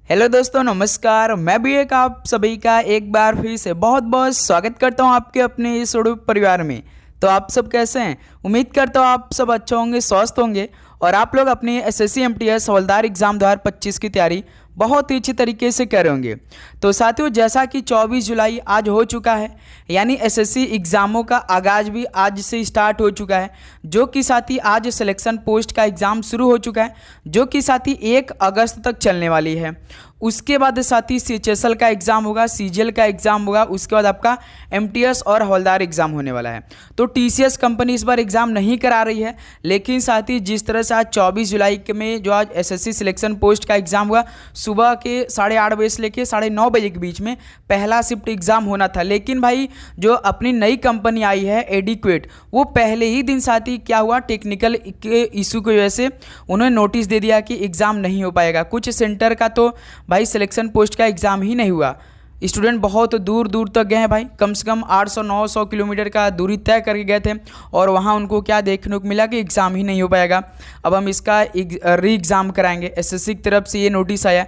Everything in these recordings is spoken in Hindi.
हेलो दोस्तों, नमस्कार। मैं भी एक आप सभी का एक बार फिर से बहुत बहुत स्वागत करता हूं आपके अपने इस उड़ू परिवार में। तो आप सब कैसे हैं? उम्मीद करता हूं आप सब अच्छे होंगे, स्वस्थ होंगे और आप लोग अपनी एसएससी एमटीएस हवलदार एग्ज़ाम 2025 की तैयारी बहुत ही अच्छी तरीके से कर रहे होंगे। तो साथियों, जैसा कि 24 जुलाई आज हो चुका है, यानी एसएससी एग्ज़ामों का आगाज़ भी आज से स्टार्ट हो चुका है, जो कि साथ ही आज सिलेक्शन पोस्ट का एग्ज़ाम शुरू हो चुका है, जो कि साथ ही 1 अगस्त तक चलने वाली है। उसके बाद साथ ही सीएचएसएल का एग्ज़ाम होगा, सीजीएल का एग्ज़ाम होगा, उसके बाद आपका एमटीएस और हवलदार एग्ज़ाम होने वाला है। तो टीसीएस कंपनी इस बार एग्ज़ाम नहीं करा रही है, लेकिन साथ ही जिस तरह से आज 24 जुलाई में जो आज एसएससी सिलेक्शन पोस्ट का एग्ज़ाम हुआ, सुबह के 8:30 बजे से लेकर 9:30 बजे के बीच में पहला शिफ्ट एग्ज़ाम होना था। लेकिन भाई जो अपनी नई कंपनी आई है एडिक्वेट, वो पहले ही दिन साथ ही क्या हुआ, टेक्निकल के इशू की वजह से उन्होंने नोटिस दे दिया कि एग्ज़ाम नहीं हो पाएगा। कुछ सेंटर का तो भाई सिलेक्शन पोस्ट का एग्ज़ाम ही नहीं हुआ। स्टूडेंट बहुत दूर दूर तक गए हैं भाई, कम से कम 800-900 किलोमीटर का दूरी तय करके गए थे और वहाँ उनको क्या देखने को मिला कि एग्ज़ाम ही नहीं हो पाएगा। अब हम इसका री एग्ज़ाम कराएंगे। एसएससी की तरफ से ये नोटिस आया।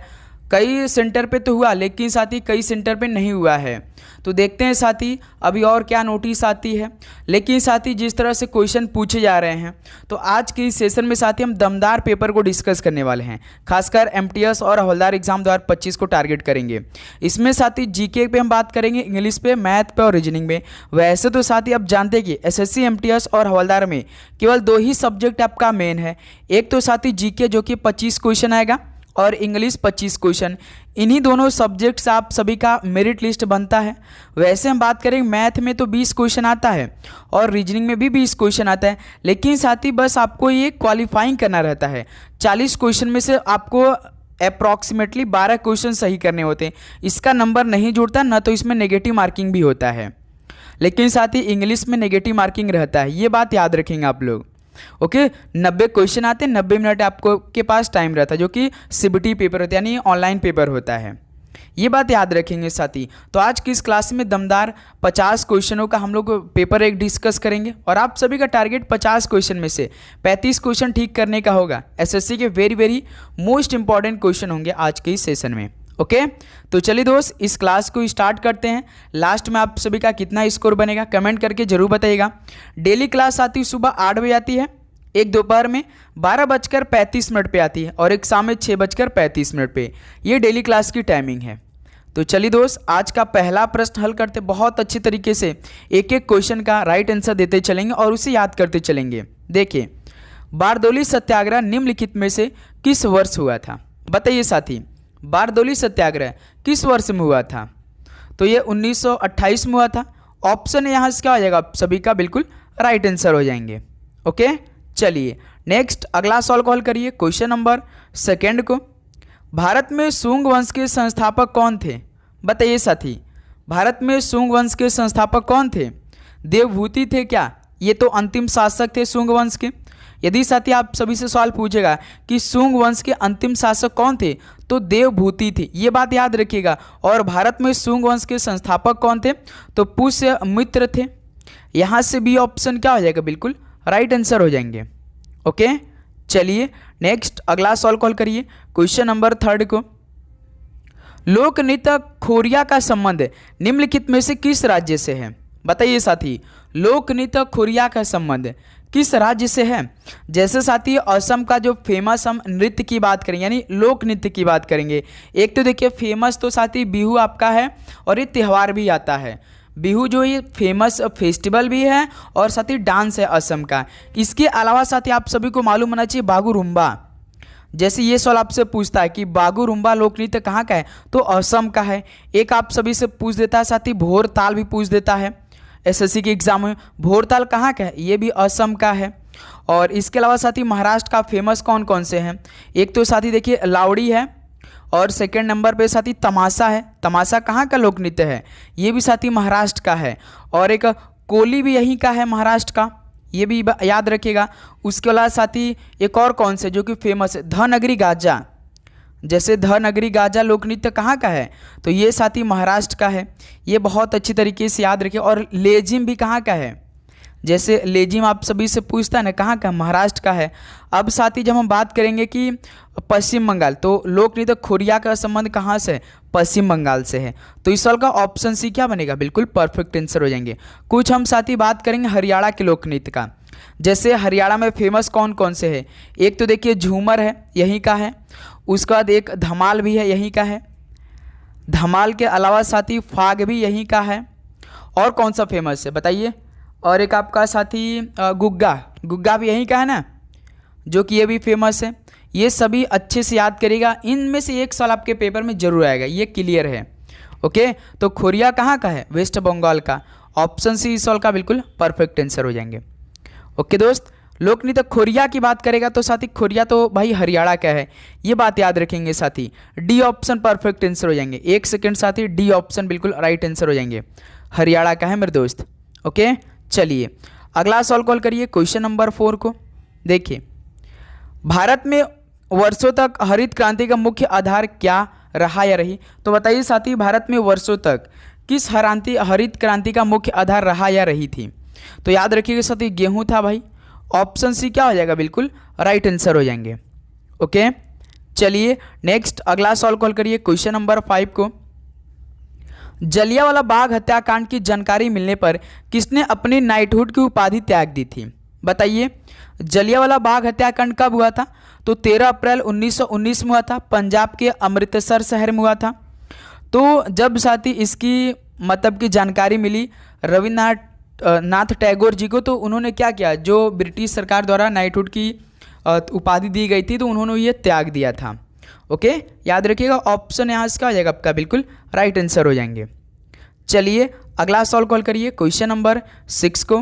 कई सेंटर पे तो हुआ, लेकिन साथ ही कई सेंटर पे नहीं हुआ है। तो देखते हैं साथ ही अभी और क्या नोटिस आती है। लेकिन साथ ही जिस तरह से क्वेश्चन पूछे जा रहे हैं, तो आज के इस सेशन में साथ ही हम दमदार पेपर को डिस्कस करने वाले हैं। खासकर एमटीएस और हवलदार एग्जाम 2025 को टारगेट करेंगे। इसमें साथ ही जीके पे हम बात करेंगे, इंग्लिश पे, मैथ पे और रीजनिंग में। वैसे तो साथ ही आप जानते हैं कि एसएससी एमटीएस और हवलदार में केवल 2 ही सब्जेक्ट आपका मेन है। एक तो साथ ही जीके जो कि 25 क्वेश्चन आएगा और इंग्लिश 25 क्वेश्चन। इन्हीं दोनों सब्जेक्ट्स आप सभी का मेरिट लिस्ट बनता है। वैसे हम बात करें मैथ में तो 20 क्वेश्चन आता है और रीजनिंग में भी 20 क्वेश्चन आता है, लेकिन साथ ही बस आपको ये क्वालिफाइंग करना रहता है। 40 क्वेश्चन में से आपको अप्रॉक्सीमेटली 12 क्वेश्चन सही करने होते हैं। इसका नंबर नहीं जुड़ता, ना तो इसमें नेगेटिव मार्किंग भी होता है, लेकिन साथ ही इंग्लिश में नेगेटिव मार्किंग रहता है। ये बात याद रखेंगे आप लोग। ओके 90 क्वेश्चन आते हैं, 90 मिनट आपको के पास टाइम रहता है, जो कि सीबीटी पेपर होता है, यानी ऑनलाइन पेपर होता है। ये बात याद रखेंगे साथ ही। तो आज की इस क्लास में दमदार 50 क्वेश्चनों का हम लोग पेपर एक डिस्कस करेंगे और आप सभी का टारगेट 50 क्वेश्चन में से 35 क्वेश्चन ठीक करने का होगा। एसएससी के very very most important question होंगे आज के इस सेशन में। ओके तो चलिए दोस्त, इस क्लास को स्टार्ट करते हैं। लास्ट में आप सभी का कितना स्कोर बनेगा कमेंट करके जरूर बताइएगा। डेली क्लास आती है सुबह 8 बजे आती है, एक दोपहर में 12:35 पे आती है और एक शाम में 6:35 पे। ये डेली क्लास की टाइमिंग है। तो चलिए दोस्त, आज का पहला प्रश्न हल करते बहुत अच्छी तरीके से। एक एक क्वेश्चन का राइट आंसर देते चलेंगे और उसे याद करते चलेंगे। देखिए, बारदौली सत्याग्रह निम्नलिखित में से किस वर्ष हुआ था? बताइए साथी, बारदौली सत्याग्रह किस वर्ष में हुआ था? तो ये 1928 में हुआ था। ऑप्शन यहाँ से क्या हो जाएगा? सभी का बिल्कुल राइट आंसर हो जाएंगे। ओके चलिए नेक्स्ट अगला सवाल को हल करिए। क्वेश्चन नंबर 2 को, भारत में शुंग वंश के संस्थापक कौन थे? बताइए साथी, भारत में शुंग वंश के संस्थापक कौन थे? देवभूति थे क्या? ये तो अंतिम शासक थे शुंग वंश के। यदि साथी आप सभी से सवाल पूछेगा कि शुंग वंश के अंतिम शासक कौन थे, तो देवभूति थे। ये बात याद रखिएगा। और भारत में शुंग वंश के संस्थापक कौन थे? तो पुष्यमित्र थे। यहाँ से बी ऑप्शन क्या हो जाएगा? बिल्कुल राइट आंसर हो जाएंगे। ओके चलिए नेक्स्ट अगला सवाल कॉल करिए। क्वेश्चन नंबर 3 को, लोक नृत्य खोरिया का संबंध निम्नलिखित में से किस राज्य से है? बताइए साथी, लोक नृत्य खोरिया का संबंध किस राज्य से है? जैसे साथी असम का जो फेमस हम नृत्य की बात करेंगे, यानी लोक नृत्य की बात करेंगे। एक तो देखिए फेमस तो साथी बिहू आपका है और ये त्यौहार भी आता है। बिहू जो ये फेमस फेस्टिवल भी है और साथ ही डांस है असम का। इसके अलावा साथी आप सभी को मालूम होना चाहिए बागुरुम्बा। जैसे ये सवाल आपसे पूछता है कि बागुरुम्बा लोक नृत्य कहाँ का है, तो असम का है। एक आप सभी से पूछ देता है साथी भोर ताल भी पूछ देता है एसएससी के एग्जाम में, भोर ताल कहाँ का है? ये भी असम का है। और इसके अलावा साथी महाराष्ट्र का फेमस कौन कौन से हैं? एक तो साथी देखिए लावड़ी है और सेकंड नंबर पे साथी तमाशा है। तमाशा कहाँ का लोक नृत्य है? ये भी साथी महाराष्ट्र का है। और एक कोली भी यहीं का है, महाराष्ट्र का, ये भी याद रखिएगा। उसके अलावा साथी एक और कौन से जो कि फेमस है, धनगरी गाजा। जैसे धनगरी गाजा लोक नृत्य कहाँ का है? तो ये साथी महाराष्ट्र का है। ये बहुत अच्छी तरीके से याद रखिए। और लेजिम भी कहाँ का है? जैसे लेजिम आप सभी से पूछता है ना कहाँ का, महाराष्ट्र का है। अब साथ ही जब हम बात करेंगे कि पश्चिम बंगाल, तो लोक नृत्य खोरिया का संबंध कहाँ से है, पश्चिम बंगाल से है। तो इस सवाल का ऑप्शन सी क्या बनेगा, बिल्कुल परफेक्ट आंसर हो जाएंगे। कुछ हम साथ ही बात करेंगे हरियाणा के लोक नृत्य का। जैसे हरियाणा में फेमस कौन कौन से है, एक तो देखिए झूमर है, यहीं का है। उसके बाद एक धमाल भी है, यहीं का है। धमाल के अलावा साथी फाग भी यहीं का है। और कौन सा फेमस है बताइए। और एक आपका साथी गुग्गा, गुग्गा भी यहीं का है ना, जो कि ये भी फेमस है। ये सभी अच्छे से याद करिएगा, इनमें से एक सवाल आपके पेपर में जरूर आएगा, ये क्लियर है। ओके, तो खोरिया कहाँ का है, वेस्ट बंगाल का। ऑप्शन सी इस सवाल का बिल्कुल परफेक्ट आंसर हो जाएंगे। ओके दोस्त, लोक नृत्य खोरिया की बात करेगा तो साथी खोरिया तो भाई हरियाणा का है, ये बात याद रखेंगे साथी। डी ऑप्शन परफेक्ट आंसर हो जाएंगे। एक सेकंड साथी, डी ऑप्शन बिल्कुल राइट आंसर हो जाएंगे, हरियाणा का है मेरे दोस्त। ओके, चलिए अगला सवाल कॉल करिए, क्वेश्चन नंबर 4 को देखिए। भारत में वर्षों तक हरित क्रांति का मुख्य आधार क्या रहा या रही, तो बताइए साथी भारत में वर्षों तक किस हरित क्रांति का मुख्य आधार रहा या रही थी। तो याद रखिएगा साथी गेहूं था भाई। ऑप्शन सी क्या हो जाएगा, बिल्कुल राइट आंसर हो जाएंगे। ओके, चलिए नेक्स्ट अगला सवाल कॉल करिए, क्वेश्चन नंबर 5 को। जलियांवाला बाग हत्याकांड की जानकारी मिलने पर किसने अपनी नाइटहुड की उपाधि त्याग दी थी, बताइए। जलियांवाला बाग हत्याकांड कब हुआ था, तो 13 अप्रैल 1919 में हुआ था, पंजाब के अमृतसर शहर में हुआ था। तो जब साथी इसकी मतलब की जानकारी मिली रविन्द्रनाथ टैगोर जी को, तो उन्होंने क्या किया, जो ब्रिटिश सरकार द्वारा नाइटहुड की उपाधि दी गई थी तो उन्होंने ये त्याग दिया था। ओके, याद रखिएगा ऑप्शन यहाँ से क्या हो जाएगा आपका, बिल्कुल राइट आंसर हो जाएंगे। चलिए अगला सवाल कॉल करिए, क्वेश्चन नंबर 6 को।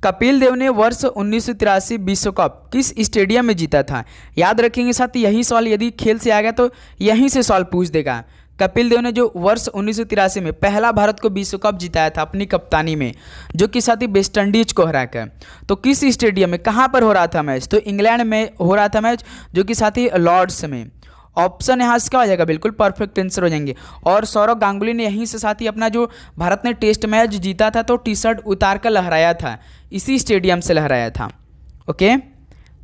कपिल देव ने वर्ष 1983 विश्व कप किस स्टेडियम में जीता था। याद रखेंगे साथ, यही सवाल यदि खेल से आ गया तो यहीं से सवाल पूछ देगा। कपिल देव ने जो वर्ष 1983 में पहला भारत को विश्व कप जिताया था अपनी कप्तानी में, जो कि साथी वेस्ट इंडीज को हराकर, तो किस स्टेडियम में कहाँ पर हो रहा था मैच, तो इंग्लैंड में हो रहा था मैच, जो कि साथी लॉर्ड्स में। ऑप्शन यहाँ से क्या हो जाएगा, बिल्कुल परफेक्ट आंसर हो जाएंगे। और सौरव गांगुली ने यहीं से साथी अपना जो भारत ने टेस्ट मैच जीता था तो टी शर्ट उतार कर लहराया था, इसी स्टेडियम से लहराया था। ओके,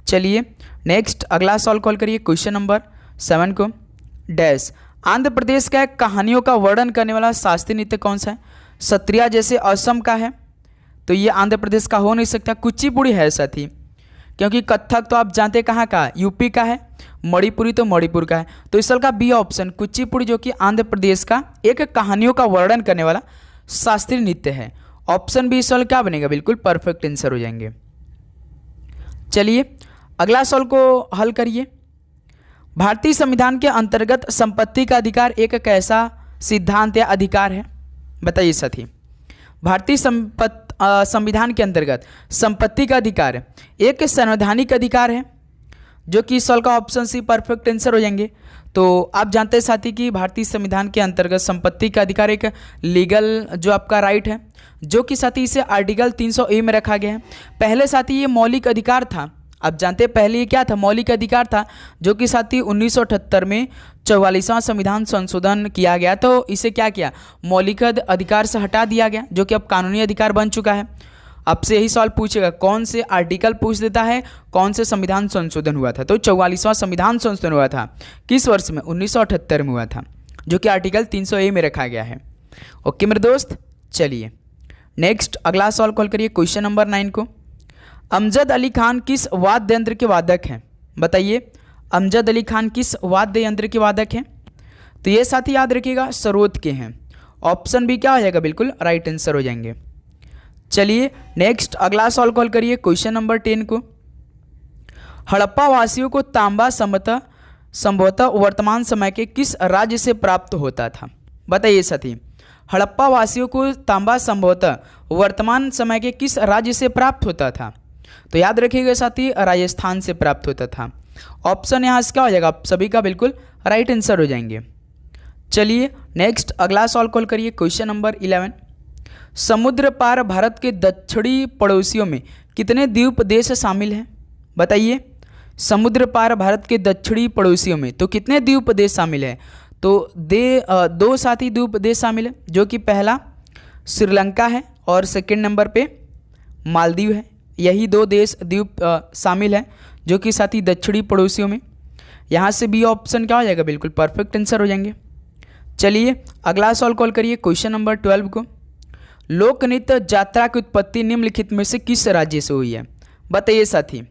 चलिए नेक्स्ट अगला सवाल कॉल करिए, क्वेश्चन नंबर 7 को। डैश आंध्र प्रदेश का एक कहानियों का वर्णन करने वाला शास्त्रीय नृत्य कौन सा है। सत्रिया जैसे असम का है, तो ये आंध्र प्रदेश का हो नहीं सकता। कुचिपुड़ी है साथी, क्योंकि कथक तो आप जानते कहाँ का, यूपी का है। मणिपुरी तो मणिपुर का है, तो इस साल का बी ऑप्शन कुचिपुड़ी, जो कि आंध्र प्रदेश का एक कहानियों का वर्णन करने वाला शास्त्रीय नृत्य है। ऑप्शन बी इस साल क्या बनेगा, बिल्कुल परफेक्ट आंसर हो जाएंगे। चलिए अगला सवाल को हल करिए। भारतीय संविधान के अंतर्गत संपत्ति का अधिकार एक कैसा सिद्धांत या अधिकार है, बताइए साथी। भारतीय संविधान के अंतर्गत संपत्ति का अधिकार एक संवैधानिक अधिकार है, जो कि इस साल का ऑप्शन सी परफेक्ट आंसर हो जाएंगे। तो आप जानते हैं साथी कि भारतीय संविधान के अंतर्गत संपत्ति का अधिकार एक लीगल जो आपका राइट है, जो कि साथी इसे आर्टिकल 300A में रखा गया है। पहले साथी ये मौलिक अधिकार था, आप जानते हैं पहले ये क्या था, मौलिक अधिकार था, जो कि साथी 1978 में 44वां संविधान संशोधन किया गया, तो इसे क्या किया, मौलिक अधिकार से हटा दिया गया, जो कि अब कानूनी अधिकार बन चुका है। आपसे यही सवाल पूछेगा, कौन से आर्टिकल पूछ देता है, कौन से संविधान संशोधन हुआ था, तो 44वां संविधान संशोधन हुआ था किस वर्ष में, 1978 में हुआ था, जो कि आर्टिकल 300A में रखा गया है। ओके मेरे दोस्त, चलिए नेक्स्ट अगला सवाल कॉल करिए, क्वेश्चन नंबर 9 को। अमजद अली खान किस वाद्य यंत्र के वादक हैं, बताइए। अमजद अली खान किस वाद्य यंत्र के वादक हैं, तो ये साथी याद रखिएगा सरोद के हैं। ऑप्शन बी क्या हो जाएगा, बिल्कुल राइट आंसर हो जाएंगे। चलिए नेक्स्ट अगला सवाल कॉल करिए, क्वेश्चन नंबर 10 को। हड़प्पा वासियों को तांबा संभवतः वर्तमान समय के किस राज्य से प्राप्त होता था, बताइए साथी। हड़प्पा वासियों को तांबा संभवतः वर्तमान समय के किस राज्य से प्राप्त होता था, तो याद रखिएगा साथी राजस्थान से प्राप्त होता था। ऑप्शन यहाँ से क्या हो जाएगा, सभी का बिल्कुल राइट आंसर हो जाएंगे। चलिए नेक्स्ट अगला सवाल कॉल करिए, क्वेश्चन नंबर 11। समुद्र पार भारत के दक्षिणी पड़ोसियों में कितने द्वीप देश शामिल हैं, बताइए। समुद्र पार भारत के दक्षिणी पड़ोसियों में तो कितने द्वीप देश शामिल हैं, तो दो साथी द्वीप देश शामिल है, जो कि पहला श्रीलंका है और सेकंड नंबर पे मालदीव है। यही 2 देश द्वीप शामिल हैं जो कि साथ ही दक्षिणी पड़ोसियों में। यहाँ से बी ऑप्शन क्या हो जाएगा, बिल्कुल परफेक्ट आंसर हो जाएंगे। चलिए अगला सवाल कॉल करिए क्वेश्चन नंबर 12 को। लोक नृत्य यात्रा की उत्पत्ति निम्नलिखित में से किस राज्य से हुई है? बताइए साथी,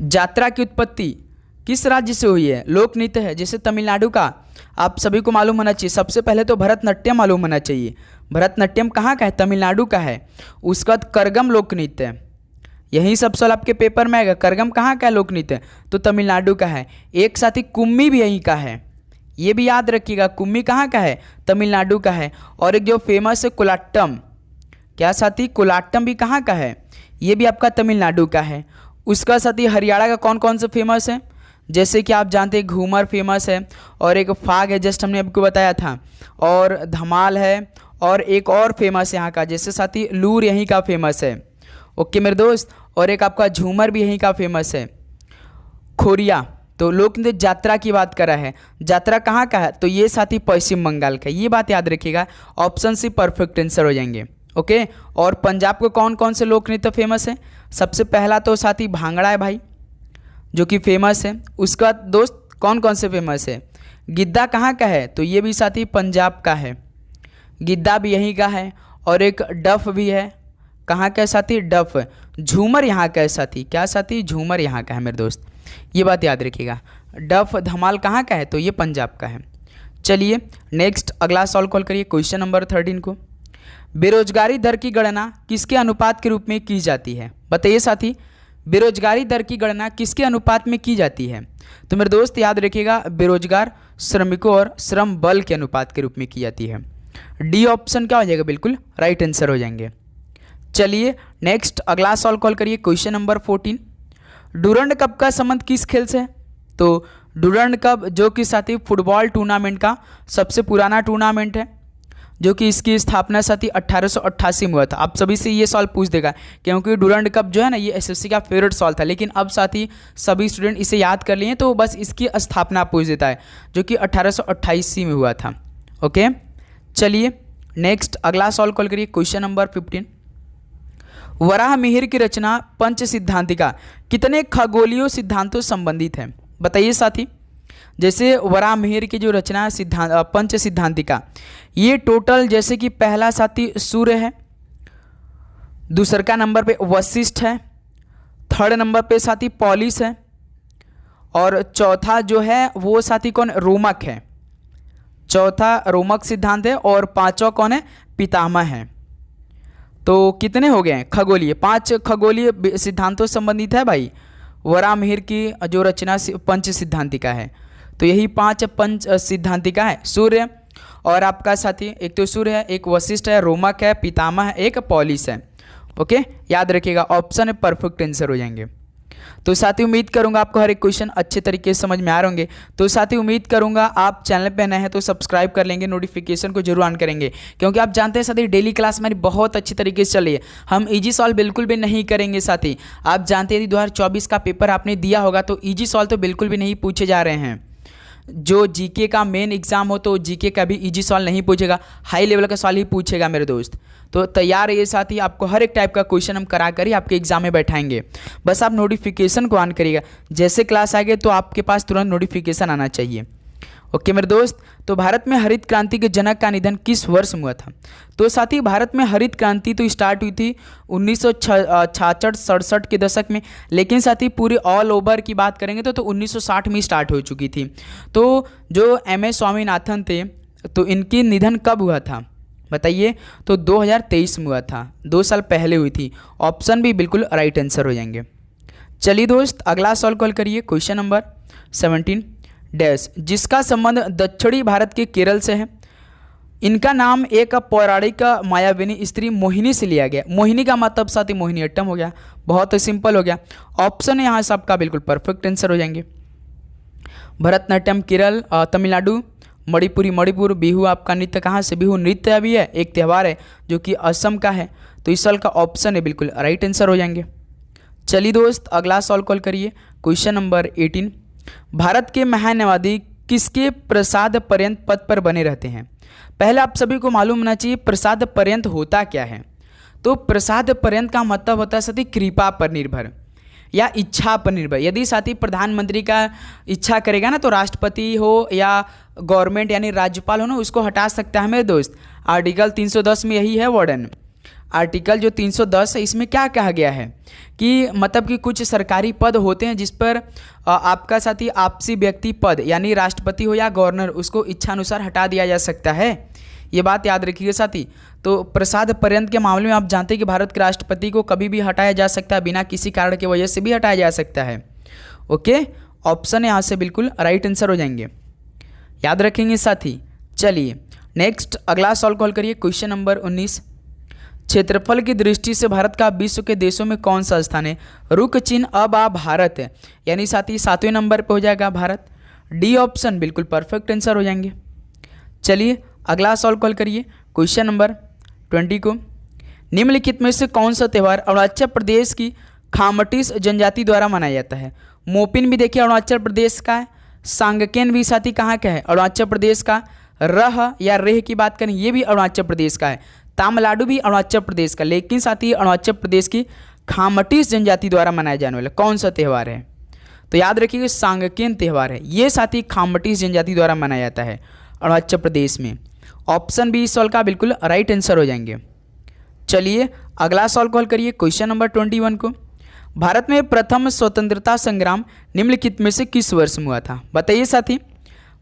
यात्रा की उत्पत्ति किस राज्य से हुई है? लोक नृत्य है जैसे तमिलनाडु का, आप सभी को मालूम होना चाहिए। सबसे पहले तो भरतनाट्यम मालूम होना चाहिए। भरतनाट्यम कहाँ का है? तमिलनाडु का है। उसके बाद करगम लोक नृत्य है, यही सब सवाल आपके पेपर में आएगा। करगम कहाँ का है लोक नृत्य? तो तमिलनाडु का है। एक साथी कुम्मी भी यहीं का है, ये भी याद रखिएगा। कुम्मी कहाँ का है? तमिलनाडु का है। और एक जो फेमस है कोलाट्टम, क्या साथी? कोलाट्टम भी कहाँ का है? ये भी आपका तमिलनाडु का है। उसका साथी हरियाणा का कौन कौन से फेमस है? जैसे कि आप जानते हैं घूमर फेमस है, और एक फाग है जस्ट हमने आपको बताया था, और धमाल है, और एक और फेमस है यहाँ का, जैसे साथी लूर यहीं का फेमस है। ओके मेरे दोस्त, और एक आपका झूमर भी यहीं का फेमस है, खोरिया। तो लोक नृत्य यात्रा की बात करा है, यात्रा कहाँ का है? तो ये साथी पश्चिम बंगाल का, ये बात याद रखिएगा। ऑप्शन सी परफेक्ट आंसर हो जाएंगे। ओके, और पंजाब को कौन कौन से लोक नृत्य फेमस है? सबसे पहला तो साथी भांगड़ा है भाई, जो कि फेमस है। उसका दोस्त कौन कौन से फेमस है? गिद्दा कहाँ का है? तो ये भी साथी पंजाब का है, गिद्दा भी यहीं का है। और एक डफ भी है, कहाँ का है साथी? डफ। झूमर यहाँ का है साथी, क्या साथी? झूमर यहाँ का है मेरे दोस्त, ये बात याद रखिएगा। डफ धमाल कहाँ का है? तो ये पंजाब का है। चलिए नेक्स्ट अगला सवाल कॉल करिए क्वेश्चन नंबर 13 को। बेरोजगारी दर की गणना किसके अनुपात के रूप में की जाती है? बताइए साथी, बेरोजगारी दर की गणना किसके अनुपात में की जाती है? तो मेरे दोस्त याद रखिएगा, बेरोजगार श्रमिकों और श्रम बल के अनुपात के रूप में की जाती है। डी ऑप्शन क्या हो जाएगा? बिल्कुल राइट आंसर हो जाएंगे। चलिए नेक्स्ट अगला सवाल कॉल करिए क्वेश्चन नंबर 14। डूरंड कप का संबंध किस खेल से है? तो डूरंड कप जो कि साथी फुटबॉल टूर्नामेंट का सबसे पुराना टूर्नामेंट है, जो कि इसकी स्थापना साथी 1888 में हुआ था। आप सभी से ये सवाल पूछ देगा, क्योंकि डूरंड कप जो है ना, ये एसएससी का फेवरेट सवाल था, लेकिन अब साथी सभी स्टूडेंट इसे याद कर लिए, तो बस इसकी स्थापना पूछ देता है, जो कि 1888 में हुआ था। ओके, चलिए नेक्स्ट अगला सवाल कॉल करिए क्वेश्चन नंबर 15। वराह मिहिर की रचना पंच सिद्धांतिका कितने खगोलीय सिद्धांतों से संबंधित है? बताइए साथी, जैसे वराह मिहिर की जो रचना पंच सिद्धांतिका, ये टोटल जैसे कि पहला साथी सूर्य है, दूसरा का नंबर पे वशिष्ठ है, थर्ड नंबर पे साथी पॉलिस है, और चौथा जो है वो साथी कौन? रोमक है। चौथा रोमक सिद्धांत है, और पांचवा कौन है? पितामह है। तो कितने हो गए हैं? खगोलीय, 5 खगोलीय सिद्धांतों से संबंधित है भाई वराह मिहिर की जो रचना पंच सिद्धांतिका है। तो यही 5 पंच सिद्धांतिका है, सूर्य, और आपका साथी एक तो सूर्य है, एक वशिष्ठ है, रोमक है, पितामह है, एक पॉलिस है। ओके, याद रखिएगा, ऑप्शन परफेक्ट आंसर हो जाएंगे। तो साथी उम्मीद करूंगा आपको हर एक क्वेश्चन अच्छे तरीके से समझ में आ रहे होंगे। तो साथी उम्मीद करूंगा आप चैनल पे नए हैं तो सब्सक्राइब कर लेंगे, नोटिफिकेशन को जरूर ऑन करेंगे, क्योंकि आप जानते हैं साथी डेली क्लास हमारी बहुत अच्छी तरीके से चल रही है। हम इजी सॉल्व बिल्कुल भी नहीं करेंगे साथी। आप जानते हैं यदि 2024 का पेपर आपने दिया होगा तो ईजी सॉल्व तो बिल्कुल भी नहीं पूछे जा रहे हैं। जो जीके का मेन एग्जाम हो तो जीके का भी इजी सवाल नहीं पूछेगा, हाई लेवल का सवाल ही पूछेगा मेरे दोस्त। तो तैयार रहिए साथी, आपको हर एक टाइप का क्वेश्चन हम करा कर ही आपके एग्जाम में बैठाएंगे। बस आप नोटिफिकेशन को ऑन करिएगा, जैसे क्लास आएगी तो आपके पास तुरंत नोटिफिकेशन आना चाहिए। ओके मेरे दोस्त, तो भारत में हरित क्रांति के जनक का निधन किस वर्ष में हुआ था? तो साथी भारत में हरित क्रांति तो स्टार्ट हुई थी 1966-67 के दशक में, लेकिन साथी पूरी ऑल ओवर की बात करेंगे तो 1960 में स्टार्ट हो चुकी थी। तो जो एम.एस. स्वामीनाथन थे, तो इनकी निधन कब हुआ था बताइए? तो 2023 में हुआ था, 2 साल पहले हुई थी। ऑप्शन भी बिल्कुल राइट आंसर हो जाएंगे। चलिए दोस्त अगला सवाल कॉल करिए क्वेश्चन नंबर 17 डैश, जिसका संबंध दक्षिणी भारत के केरल से है। इनका नाम एक पौराणिक मायाविनी स्त्री मोहिनी से लिया गया। मोहिनी का मतलब साथी मोहिनीअट्टम हो गया, बहुत सिंपल हो गया। ऑप्शन यहाँ से आपका बिल्कुल परफेक्ट आंसर हो जाएंगे। भरतनाट्यम केरल, तमिलनाडु, मणिपुरी मणिपुर, बिहू आपका नृत्य कहाँ से? बिहू नृत्य भी है, एक त्यौहार है जो कि असम का है। तो इस साल का ऑप्शन है बिल्कुल राइट आंसर हो जाएंगे। चलिए दोस्त अगला सवाल कॉल करिए क्वेश्चन नंबर 18। भारत के महान्यायवादी किसके प्रसाद पर्यंत पद पर बने रहते हैं? पहले आप सभी को मालूम होना चाहिए प्रसाद पर्यंत होता क्या है। तो प्रसाद पर्यंत का मतलब होता है साथी कृपा पर निर्भर या इच्छा पर निर्भर। यदि साथी प्रधानमंत्री का इच्छा करेगा ना तो राष्ट्रपति हो या गवर्नमेंट यानी राज्यपाल हो ना उसको हटा सकता है मेरे दोस्त। आर्टिकल 310 में यही है वर्णन। आर्टिकल जो 310 है इसमें क्या कहा गया है कि मतलब कि कुछ सरकारी पद होते हैं जिस पर आपका साथी आपसी व्यक्ति पद यानी राष्ट्रपति हो या गवर्नर उसको इच्छानुसार हटा दिया जा सकता है। ये बात याद रखिएगा साथी। तो प्रसाद पर्यंत के मामले में आप जानते हैं कि भारत के राष्ट्रपति को कभी भी हटाया जा सकता है, बिना किसी कारण की वजह से भी हटाया जा सकता है। ओके, ऑप्शन यहाँ से बिल्कुल राइट आंसर हो जाएंगे, याद रखेंगे साथी। चलिए नेक्स्ट अगला सॉल्व कॉल करिए। क्वेश्चन नंबर 19, क्षेत्रफल की दृष्टि से भारत का विश्व के देशों में कौन सा स्थान है? रुक चिन्ह अब आ भारत है, यानी साथी 7वें नंबर पे हो जाएगा भारत। डी ऑप्शन बिल्कुल परफेक्ट आंसर हो जाएंगे। चलिए अगला सॉल्व कॉल करिए। क्वेश्चन नंबर 20 को, निम्नलिखित में से कौन सा त्यौहार अरुणाचल प्रदेश की खामटिस जनजाति द्वारा मनाया जाता है? मोपिन भी देखिए अरुणाचल प्रदेश का है, सांगकेन भी साथी कहाँ का है? अरुणाचल प्रदेश का। रह या रेह की बात करें ये भी अरुणाचल प्रदेश का है। तमिलनाडु भी अरुणाचल प्रदेश का, लेकिन साथी अरुणाचल प्रदेश की खामटिस जनजाति द्वारा मनाया जाने वाला कौन सा त्यौहार है? तो याद रखिएगा सांगकेन त्यौहार है, ये साथी खामटिस जनजाति द्वारा मनाया जाता है अरुणाचल प्रदेश में। ऑप्शन बी इस सवाल का बिल्कुल राइट आंसर हो जाएंगे। चलिए अगला सवाल कॉल करिए। क्वेश्चन नंबर 21 को, भारत में प्रथम स्वतंत्रता संग्राम निम्नलिखित में से किस वर्ष में हुआ था? बताइए साथी,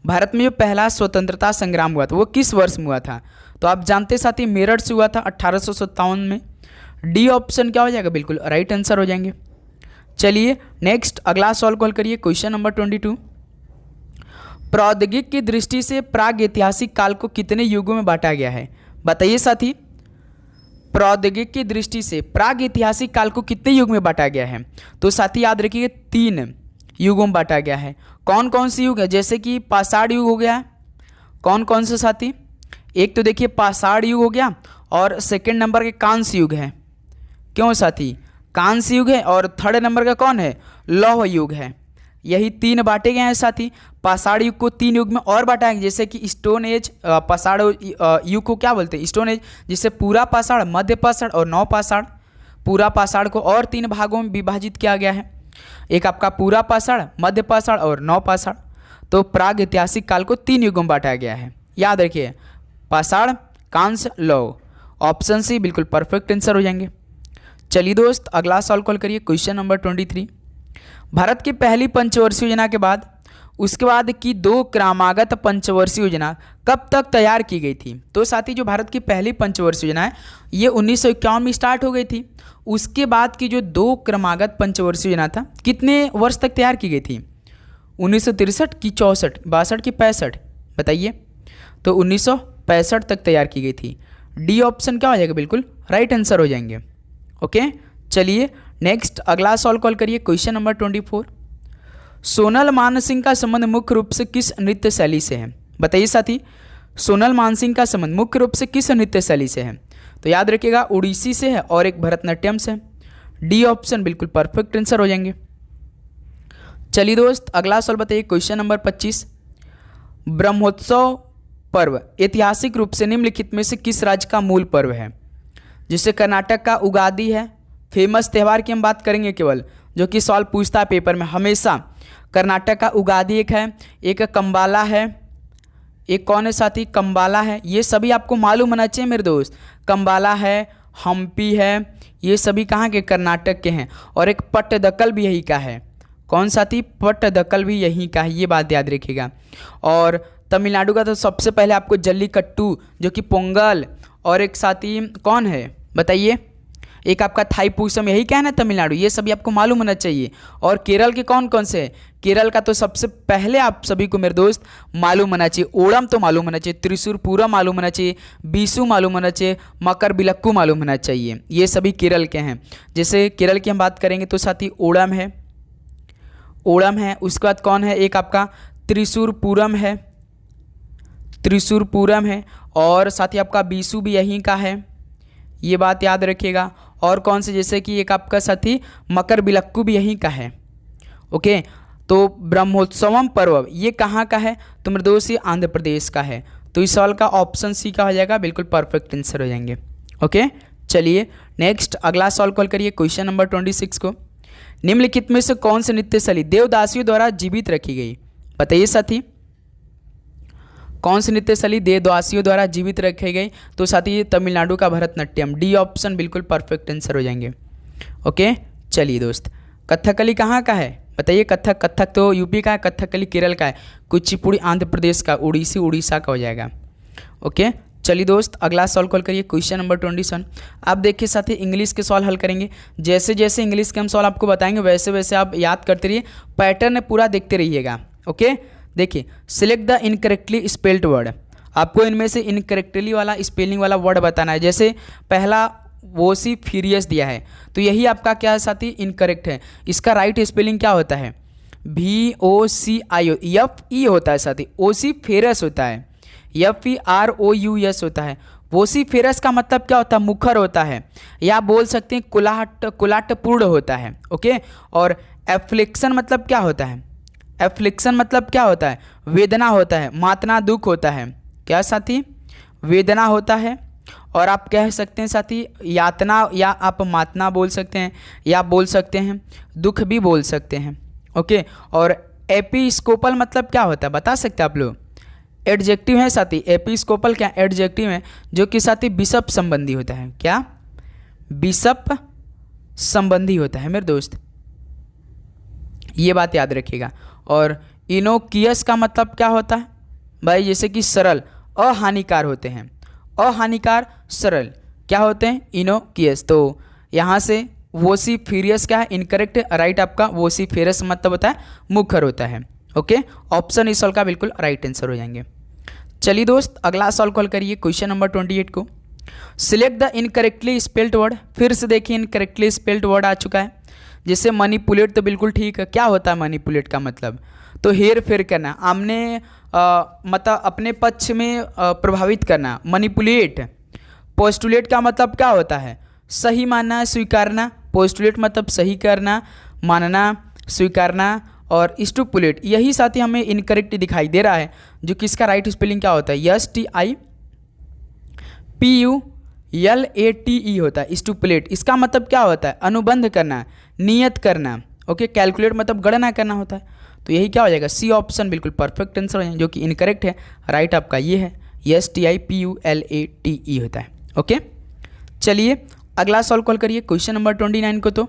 भारत में जो पहला स्वतंत्रता संग्राम हुआ था वो किस वर्ष में हुआ था? तो आप जानते साथी मेरठ से हुआ था 1857 में। डी ऑप्शन क्या हो जाएगा? बिल्कुल राइट आंसर हो जाएंगे। चलिए नेक्स्ट अगला सवाल कॉल करिए। क्वेश्चन नंबर 22, प्रौद्योगिकी की दृष्टि से प्रागैतिहासिक काल को कितने युगों में बांटा गया है? बताइए साथी, प्रौद्योगिकी की दृष्टि से प्रागैतिहासिक काल को कितने युग में बांटा गया है? तो साथी याद रखिए 3 युगों में बांटा गया है। कौन कौन से युग है? जैसे कि पाषाण युग हो गया, कौन कौन से साथी? एक तो देखिए पाषाण युग हो गया और सेकंड नंबर के कांस्य युग है। क्यों साथी? कांस्य युग है। और थर्ड नंबर का कौन है? लौह युग है। यही 3 बांटे गए हैं साथी। पाषाण युग को 3 युग में और बांटा है, जैसे कि स्टोन एज। पाषाण युग को क्या बोलते हैं? स्टोन एज, जिससे पूरा पाषाण, मध्य पाषाण और नव पाषाण। पूरा पाषाण को और 3 भागों में विभाजित किया गया है, एक आपका पूरा पाषाण, मध्य पाषाण और नव पाषाण। तो प्रागैतिहासिक काल को 3 युगों में बांटा गया है, याद रखिए पाषाण, कांस्य, लौह। ऑप्शन सी बिल्कुल परफेक्ट आंसर हो जाएंगे। चलिए दोस्त अगला सवाल कॉल करिए। क्वेश्चन नंबर 23, भारत की पहली पंचवर्षीय योजना के बाद उसके बाद की 2 क्रमागत पंचवर्षीय योजना कब तक तैयार की गई थी? तो साथी जो भारत की पहली पंचवर्षीय योजना है ये 1951 में स्टार्ट हो गई थी। उसके बाद की जो 2 क्रमागत पंचवर्षीय योजना था कितने वर्ष तक तैयार की गई थी? 1963 की 64, 62 की 65? बताइए। तो 1965 तक तैयार की गई थी। डी ऑप्शन क्या हो जाएगा? बिल्कुल राइट आंसर हो जाएंगे। ओके, चलिए नेक्स्ट अगला सवाल कॉल करिए। क्वेश्चन नंबर 24, सोनल मानसिंह का संबंध मुख्य रूप से किस नृत्य शैली से है? बताइए साथी, सोनल मानसिंह का संबंध मुख्य रूप से किस नृत्य शैली से है? तो याद रखिएगा उड़ीसी से है और एक भरतनाट्यम से। डी ऑप्शन बिल्कुल परफेक्ट आंसर हो जाएंगे। चलिए दोस्त अगला सवाल बताइए। क्वेश्चन नंबर 25, ब्रह्मोत्सव पर्व ऐतिहासिक रूप से निम्नलिखित में से किस राज्य का मूल पर्व है? जिससे कर्नाटक का उगादी है, फेमस त्यौहार की हम बात करेंगे केवल, जो कि सवाल पूछता है पेपर में हमेशा। कर्नाटक का उगादी एक है, एक कंबाला है, एक कौन है साथी? कंबाला है। ये सभी आपको मालूम होना चाहिए मेरे दोस्त। कंबाला है, हम्पी है, ये सभी कहाँ के? कर्नाटक के हैं। और एक पट्टदकल भी यही का है। कौन साथी? पट्टदकल भी यहीं का है, ये बात याद रखिएगा। और तमिलनाडु का तो सबसे पहले आपको जल्लीकट्टू जो कि पोंगल, और एक साथी कौन है बताइए? एक आपका थाईपुसम, यही क्या है ना तमिलनाडु। ये सभी आपको मालूम होना चाहिए। और केरल के कौन कौन से? केरल का तो सबसे पहले आप सभी को मेरे दोस्त मालूम होना चाहिए, ओणम तो मालूम होना चाहिए, त्रिशूर पूरा मालूम होना चाहिए, बीसू मालूम होना चाहिए, मकर बिलक्कू मालूम होना चाहिए। ये सभी केरल के हैं। जैसे केरल की हम बात करेंगे तो साथी ओणम है, ओणम है। उसके बाद कौन है? एक आपका त्रिशूर पूरम है, त्रिशूर पूरम है। और साथ ही आपका बीसू भी यहीं का है, ये बात याद रखिएगा। और कौन से? जैसे कि एक आपका साथी मकर बिलक्कू भी यहीं का है। ओके, तो ब्रह्मोत्सवम पर्व ये कहाँ का है? तो मेरे दोस्त ये आंध्र प्रदेश का है। तो इस सवाल का ऑप्शन सी का हो जाएगा, बिल्कुल परफेक्ट आंसर हो जाएंगे। ओके, चलिए नेक्स्ट अगला सॉल्व कॉल करिए क्वेश्चन नंबर 26 को। निम्नलिखित में से कौन सी नृत्य शैली देवदासियों द्वारा जीवित रखी गई? बताइए साथी, कौन सी नृत्य शैली देवदासियों द्वारा जीवित रखी गई? तो साथी तमिलनाडु का भरतनाट्यम, डी ऑप्शन बिल्कुल परफेक्ट आंसर हो जाएंगे। ओके चलिए दोस्त, कथकली कहाँ का है? बताइए। कथक तो यूपी का है, कथकली केरल का है, कुचिपुड़ी आंध्र प्रदेश का, उड़ीसी उड़ीसा का हो जाएगा। ओके चलिए दोस्त अगला सॉल्व कॉल करिए क्वेश्चन नंबर 27। आप देखिए साथी इंग्लिश के सॉल्व हल करेंगे। जैसे जैसे इंग्लिश के हम सॉल्व आपको बताएंगे वैसे वैसे आप याद करते रहिए, पैटर्न पूरा देखते रहिएगा। ओके देखिए, select the incorrectly spelled word. आपको इनमें से इनकरेक्टली वाला स्पेलिंग वाला वर्ड बताना है। जैसे पहला वोसिफिरियस दिया है तो यही आपका क्या है साथी? इनकरेक्ट है। इसका राइट स्पेलिंग क्या होता है? VOCIO, FE होता है साथी, ओसीफेरस होता है, FEROUS होता है। वोसिफेरस का मतलब क्या होता है? मुखर होता है, या बोल सकते हैं कुलाटपूर्ण होता है। ओके, और एफ्लिक्शन मतलब क्या होता है? एफ्लिक्शन मतलब क्या होता है? वेदना होता है, मातना दुख होता है। क्या साथी? वेदना होता है। और आप कह सकते हैं साथी यातना, या आप मातना बोल सकते हैं, या बोल सकते हैं दुख भी बोल सकते हैं। ओके, और एपिस्कोपल मतलब क्या होता है बता सकते हैं आप लोग? एडजेक्टिव है साथी। एपिस्कोपल क्या एडजेक्टिव है जो कि साथी बिशप संबंधी होता है। क्या? बिशप संबंधी होता है मेरे दोस्त, ये बात याद रखिएगा। और इनोकियस का मतलब क्या होता है भाई? जैसे कि सरल, अहानिकार होते हैं, अहानिकार सरल क्या होते हैं? इनोकियस। तो यहाँ से वोसिफिरियस क्या है? इनकरेक्ट। राइट आपका वोसिफेरस मतलब होता है मुखर होता है। ओके, ऑप्शन इस सॉल्व का बिल्कुल राइट आंसर हो जाएंगे। चलिए दोस्त अगला सॉल्व कॉल करिए क्वेश्चन नंबर 28 को। Select the incorrectly spelled word. फिर से देखिए इनकरेक्टली स्पेल्ड वर्ड आ चुका है। जैसे मनीपुलेट तो बिल्कुल ठीक है। क्या होता है मनीपुलेट का मतलब? तो हेर फेर करना, आमने मतलब अपने पक्ष में प्रभावित करना, मनीपुलेट। पोस्टुलेट का मतलब क्या होता है? सही मानना, स्वीकारना। पोस्टुलेट मतलब सही करना, मानना, स्वीकारना। और स्टुपुलेट यही साथी हमें इनकरेक्ट दिखाई दे रहा है, जो कि इसका राइट स्पेलिंग क्या होता है? STIPULATE होता है स्टुपुलेट। इसका मतलब क्या होता है? अनुबंध करना, नियत करना। ओके, कैलकुलेट मतलब गणना करना होता है। तो यही क्या हो जाएगा? सी ऑप्शन बिल्कुल परफेक्ट आंसर हो जाएगा, जो कि इनकरेक्ट है। राइट आपका ये है, STIPULATE होता है। ओके चलिए अगला सॉल्व कॉल करिए क्वेश्चन नंबर 29 को। तो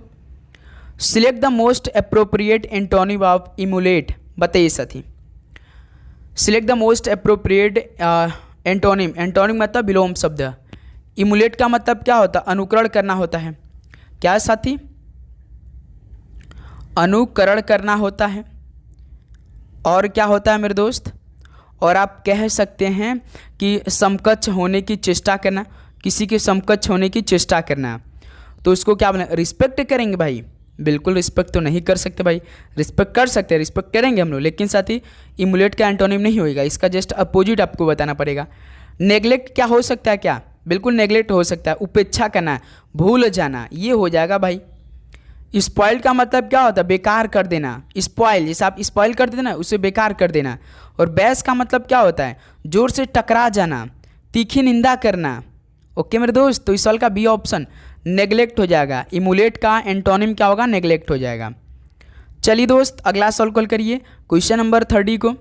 select the most appropriate antonym of emulate. बताइए साथी, select the most appropriate antonym. Antonym मतलब विलोम शब्द। इमुलेट का मतलब क्या होता है? अनुकरण करना होता है। क्या साथी? अनुकरण करना होता है। और क्या होता है मेरे दोस्त? और आप कह सकते हैं कि समकक्ष होने की चेष्टा करना, किसी के समकक्ष होने की चेष्टा करना। तो उसको क्या बोले? रिस्पेक्ट करेंगे भाई? बिल्कुल रिस्पेक्ट तो नहीं कर सकते भाई। रिस्पेक्ट कर सकते हैं, रिस्पेक्ट करेंगे हम लोग, लेकिन साथ ही इमुलेट का एंटोनिम नहीं होएगा, इसका जस्ट अपोजिट आपको बताना पड़ेगा। नेग्लेक्ट क्या हो सकता है? क्या बिल्कुल नेग्लेक्ट हो सकता है, उपेक्षा करना, भूल जाना, ये हो जाएगा भाई। स्पॉइल का मतलब क्या होता है? बेकार कर देना। स्पॉइल जैसे आप स्पॉइल कर देते ना, उसे बेकार कर देना। और बैस का मतलब क्या होता है? जोर से टकरा जाना, तीखी निंदा करना। ओके मेरे दोस्त, तो इस सवाल का बी ऑप्शन नेग्लेक्ट हो जाएगा। इमुलेट का एंटोनिम क्या होगा? नेग्लेक्ट हो जाएगा। चलिए दोस्त अगला सॉल्व कॉल करिए क्वेश्चन नंबर 30 को।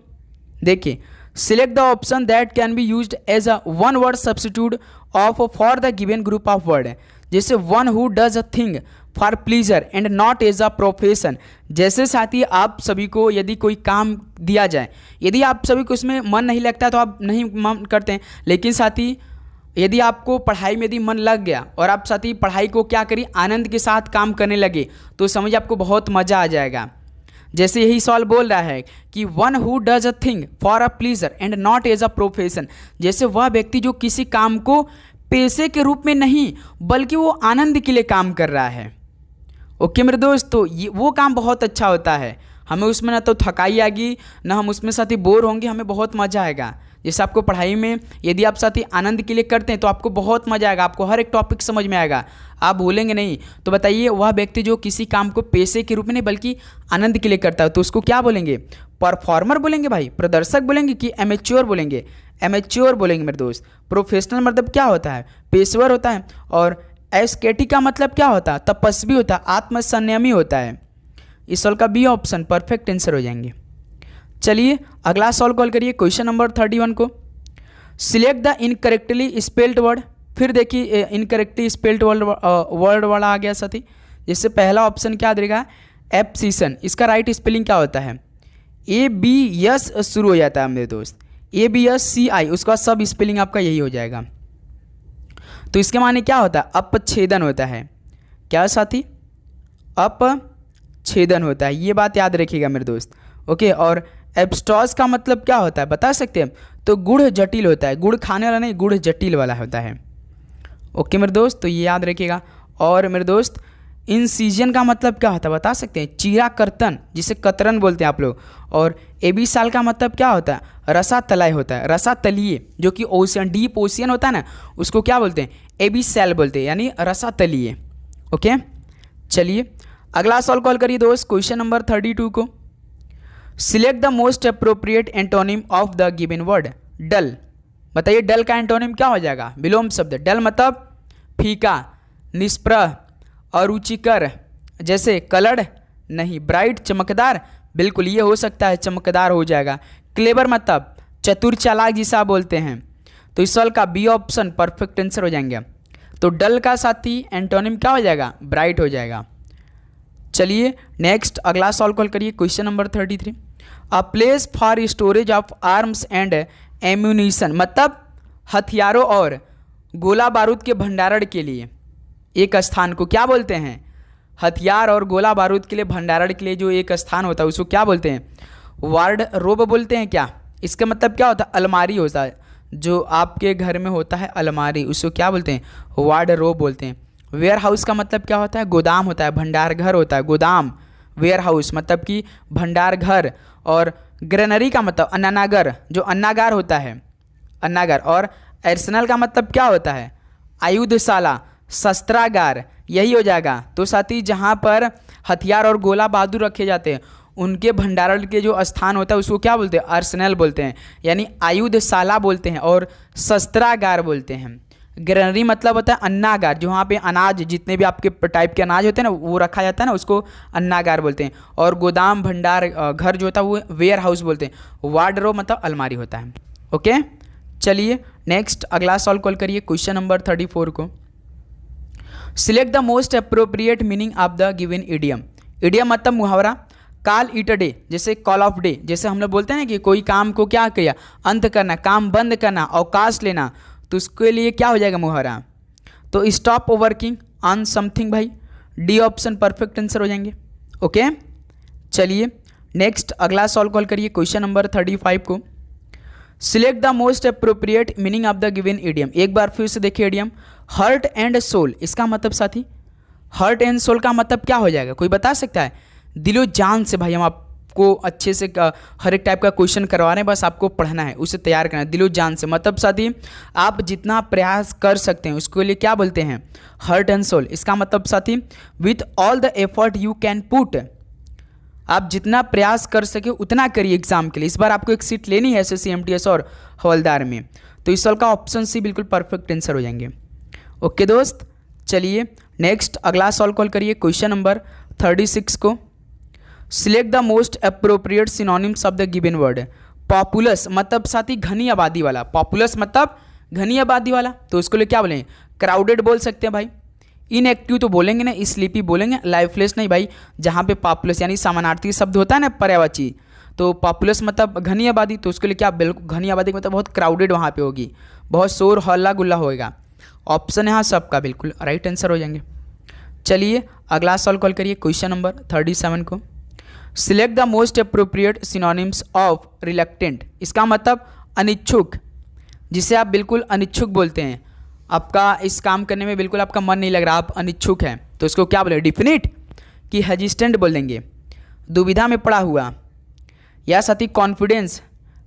देखिए, select the option that can be used as a one word substitute of for the given group of word. जैसे one who does a thing for pleasure and not as a profession. जैसे साथी आप सभी को यदि कोई काम दिया जाए, यदि आप सभी को इसमें मन नहीं लगता तो आप नहीं मन करते हैं, लेकिन साथी यदि आपको पढ़ाई में यदि मन लग गया और आप साथी पढ़ाई को क्या करिए? आनंद के साथ काम करने लगे, तो समझिए आपको बहुत मज़ा आ जाएगा। जैसे यही सवाल बोल रहा है कि one who does a thing for a pleasure and not as a profession. जैसे वह व्यक्ति जो किसी काम को पेशे के रूप में नहीं बल्कि वो आनंद के लिए काम कर रहा है। ओके मेरे दोस्त, तो ये वो काम बहुत अच्छा होता है। हमें उसमें ना तो थकाई आएगी, ना हम उसमें साथी बोर होंगे, हमें बहुत मज़ा आएगा। जैसे आपको पढ़ाई में यदि आप साथी आनंद के लिए करते हैं तो आपको बहुत मज़ा आएगा, आपको हर एक टॉपिक समझ में आएगा, आप भूलेंगे नहीं। तो बताइए, वह व्यक्ति जो किसी काम को पेशे के रूप में नहीं बल्कि आनंद के लिए करता है, तो उसको क्या बोलेंगे? परफॉर्मर बोलेंगे भाई, प्रदर्शक बोलेंगे कि एमेच्योर बोलेंगे? एमेच्योर बोलेंगे मेरे दोस्त। प्रोफेशनल मतलब क्या होता है? पेशेवर होता है। और एस्केटी का मतलब क्या होता है? तपस्वी होता है, आत्मसंयमी होता है। इस सवाल का बी ऑप्शन परफेक्ट आंसर हो जाएंगे। चलिए अगला सवाल कॉल करिए क्वेश्चन नंबर 31 को। Select the incorrectly spelled word. फिर देखिए इनकरेक्टली स्पेल्ड वर्ड वाला आ गया साथी। जैसे पहला ऑप्शन क्या देगा? एब्सिशन। इसका राइट स्पेलिंग क्या होता है? ABS शुरू हो जाता है मेरे दोस्त, ABSCI, उसका सब स्पेलिंग आपका यही हो जाएगा। तो इसके माने क्या होता है? अपछेदन होता है। क्या साथी? अपछेदन होता है, ये बात याद रखिएगा मेरे दोस्त। ओके, और एब्स्टॉस का मतलब क्या होता है बता सकते हैं? तो गुड़ जटिल होता है, गुड़ खाने वाला नहीं, गुड़ जटिल वाला होता है। ओके मेरे दोस्त, तो ये याद रखिएगा। और मेरे दोस्त इंसीजन का मतलब क्या होता है बता सकते हैं? चीरा कर्तन, जिसे कतरन बोलते हैं आप लोग। और एबिसाल का मतलब क्या होता है? रसा तलाय होता है, रसा तलीय, जो कि ओशियन, डीप ओशियन होता है ना, उसको क्या बोलते हैं? एबिसैल बोलते हैं, यानी रसा तलीय। ओके, चलिए अगला सवाल कॉल करिए दोस्त क्वेश्चन नंबर 32 को। Select the most appropriate antonym of the given word. Dull. बताइए डल का एंटोनिम क्या हो जाएगा? विलोम शब्द। डल मतलब फीका, निष्प्रह, अरुचिकर, जैसे कलर्ड नहीं, ब्राइट चमकदार, बिल्कुल ये हो सकता है, चमकदार हो जाएगा। क्लेवर मतलब चतुर चालाक जिसे आप बोलते हैं। तो इस सवाल का बी ऑप्शन परफेक्ट आंसर हो जाएंगे। तो डल का साथी एंटोनिम क्या हो जाएगा? ब्राइट हो जाएगा। चलिए नेक्स्ट अगला सवाल कॉल करिए question number 33। A place for storage of arms and ammunition, मतलब हथियारों और गोला बारूद के भंडारण के लिए एक स्थान को क्या बोलते हैं? हथियार और गोला बारूद के लिए भंडारण के लिए जो एक स्थान होता है उसको क्या बोलते हैं? वार्डरोब बोलते हैं क्या? इसका मतलब क्या होता है? अलमारी होता है, जो आपके घर में होता है अलमारी, उसको क्या बोलते हैं? वार्डरोब बोलते हैं। वेयर हाउस का मतलब क्या होता है? गोदाम होता है, भंडार घर होता है, गोदाम। वेयर हाउस मतलब कि भंडार घर। और ग्रेनरी का मतलब अन्नागार, जो अन्नागार होता है, अन्नागार। और आर्सेनल का मतलब क्या होता है? आयुधशाला, शस्त्रागार, यही हो जाएगा। तो साथी जहाँ पर हथियार और गोला बहादुर रखे जाते हैं उनके भंडारण के जो स्थान होता है उसको क्या बोलते हैं? आर्सेनल बोलते हैं, यानी आयुधशाला बोलते हैं, और शस्त्रागार बोलते हैं। ग्रेनरी मतलब होता है अन्नागार, जहाँ पे अनाज, जितने भी आपके टाइप के अनाज होते हैं ना वो रखा जाता है ना, उसको अन्नागार बोलते हैं। और गोदाम भंडार घर जो होता है वो वेयर हाउस बोलते हैं। वार्डरोब मतलब अलमारी होता है। ओके, चलिए नेक्स्ट अगला सॉल्व कॉल करिए क्वेश्चन नंबर 34 को। Select the most appropriate meaning of the given idiom. Idiom मतलब मुहावरा। कॉल इट अ डे, जैसे कॉल ऑफ डे, जैसे हम लोग बोलते हैं ना कि कोई काम को क्या किया? अंत करना, काम बंद करना, अवकाश लेना, तो उसके लिए क्या हो जाएगा मुहावरा? तो स्टॉप वर्किंग ऑन समथिंग भाई, डी ऑप्शन परफेक्ट आंसर हो जाएंगे। ओके, चलिए नेक्स्ट अगला सॉल्व कॉल करिए क्वेश्चन नंबर 35 को। Select the most appropriate meaning of the given idiom. एक बार फिर से देखिए इडियम। हर्ट एंड सोल, इसका मतलब साथी हर्ट एंड सोल का मतलब क्या हो जाएगा? कोई बता सकता है? दिलो जान से भाई हम आपको अच्छे से हर एक टाइप का क्वेश्चन करवा रहे हैं, बस आपको पढ़ना है, उसे तैयार करना है। दिलो जान से मतलब साथी आप जितना प्रयास कर सकते हैं उसके लिए क्या बोलते हैं? Heart and soul. इसका मतलब साथी with all the effort you can put, आप जितना प्रयास कर सके उतना करिए एग्जाम के लिए। इस बार आपको एक सीट लेनी है SSC MTS और हवलदार में, तो इस साल का ऑप्शन सी बिल्कुल परफेक्ट आंसर हो जाएंगे। ओके दोस्त, चलिए नेक्स्ट अगला सॉल्व कॉल करिए क्वेश्चन नंबर 36 को। Select the most appropriate synonyms of the given word. Populace मतलब साथी घनी आबादी वाला, पॉपुलस मतलब घनी आबादी वाला, तो उसको लिए क्या बोलेंगे? क्राउडेड बोल सकते हैं भाई। इनएक्टिव तो बोलेंगे ना, स्लीपी बोलेंगे, लाइफलेस नहीं भाई। जहाँ पे पॉपुलस यानी समानार्थी शब्द होता है ना पर्यायवाची, तो पॉपुलस मतलब घनी आबादी, तो उसके लिए क्या? बिल्कुल घनी आबादी मतलब बहुत क्राउडेड वहाँ पे होगी, बहुत शोर हल्ला गुल्ला होएगा। ऑप्शन यहाँ सबका बिल्कुल राइट आंसर हो जाएंगे। चलिए अगला सॉल्व कॉल करिए क्वेश्चन नंबर 37 को। Select the most appropriate synonyms of reluctant. इसका मतलब अनिच्छुक, जिसे आप बिल्कुल अनिच्छुक बोलते हैं, आपका इस काम करने में बिल्कुल आपका मन नहीं लग रहा, आप अनिच्छुक हैं, तो इसको क्या बोले? डिफिनिट कि हेजिस्टेंट बोल देंगे। दुविधा में पड़ा हुआ, या साथी कॉन्फिडेंस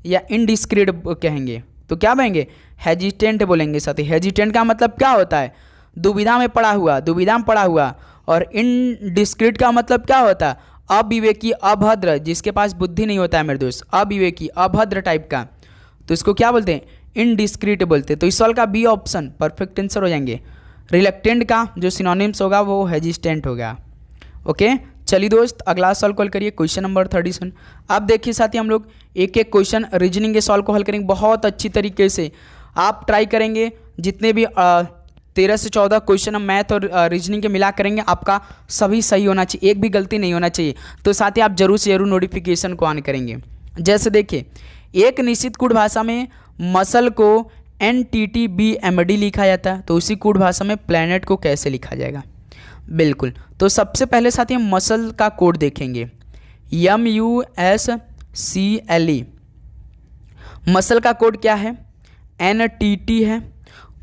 या इनडिस्क्रीट कहेंगे, तो क्या बोलेंगे? हेजिटेंट बोलेंगे साथी। हेजिटेंट का मतलब क्या होता है? दुविधा में पड़ा हुआ, दुविधा में पड़ा हुआ। और इनडिस्क्रीट का मतलब क्या होता है? अविवेकी, अभद्र, जिसके पास बुद्धि नहीं होता है मेरे दोस्त, अविवेकी, अभद्र टाइप का, तो इसको क्या बोलते हैं? इनडिस्क्रीट बोलते हैं। तो इस सवाल का बी ऑप्शन परफेक्ट आंसर हो जाएंगे। रिलक्टेंट का जो सिनोनिम्स होगा वो हेजिस्टेंट होगा। ओके, चलिए दोस्त अगला सॉल्व कॉल करिए क्वेश्चन नंबर 37। अब देखिए साथी हम लोग एक एक क्वेश्चन रीजनिंग के सॉल्व को हल करेंगे बहुत अच्छी तरीके से। आप ट्राई करेंगे जितने भी 13 से 14 क्वेश्चन हम मैथ और रीजनिंग के मिला करेंगे, आपका सभी सही होना चाहिए, एक भी गलती नहीं होना चाहिए। तो साथ ही आप जरूर से जरूर नोटिफिकेशन को ऑन करेंगे। जैसे देखिए, एक निश्चित कूट भाषा में मसल को NTTBMD लिखा जाता है, तो उसी कूट भाषा में प्लैनेट को कैसे लिखा जाएगा? बिल्कुल, तो सबसे पहले साथी हम मसल का कोड देखेंगे, MUSCLE। मसल का कोड क्या है? NTT है।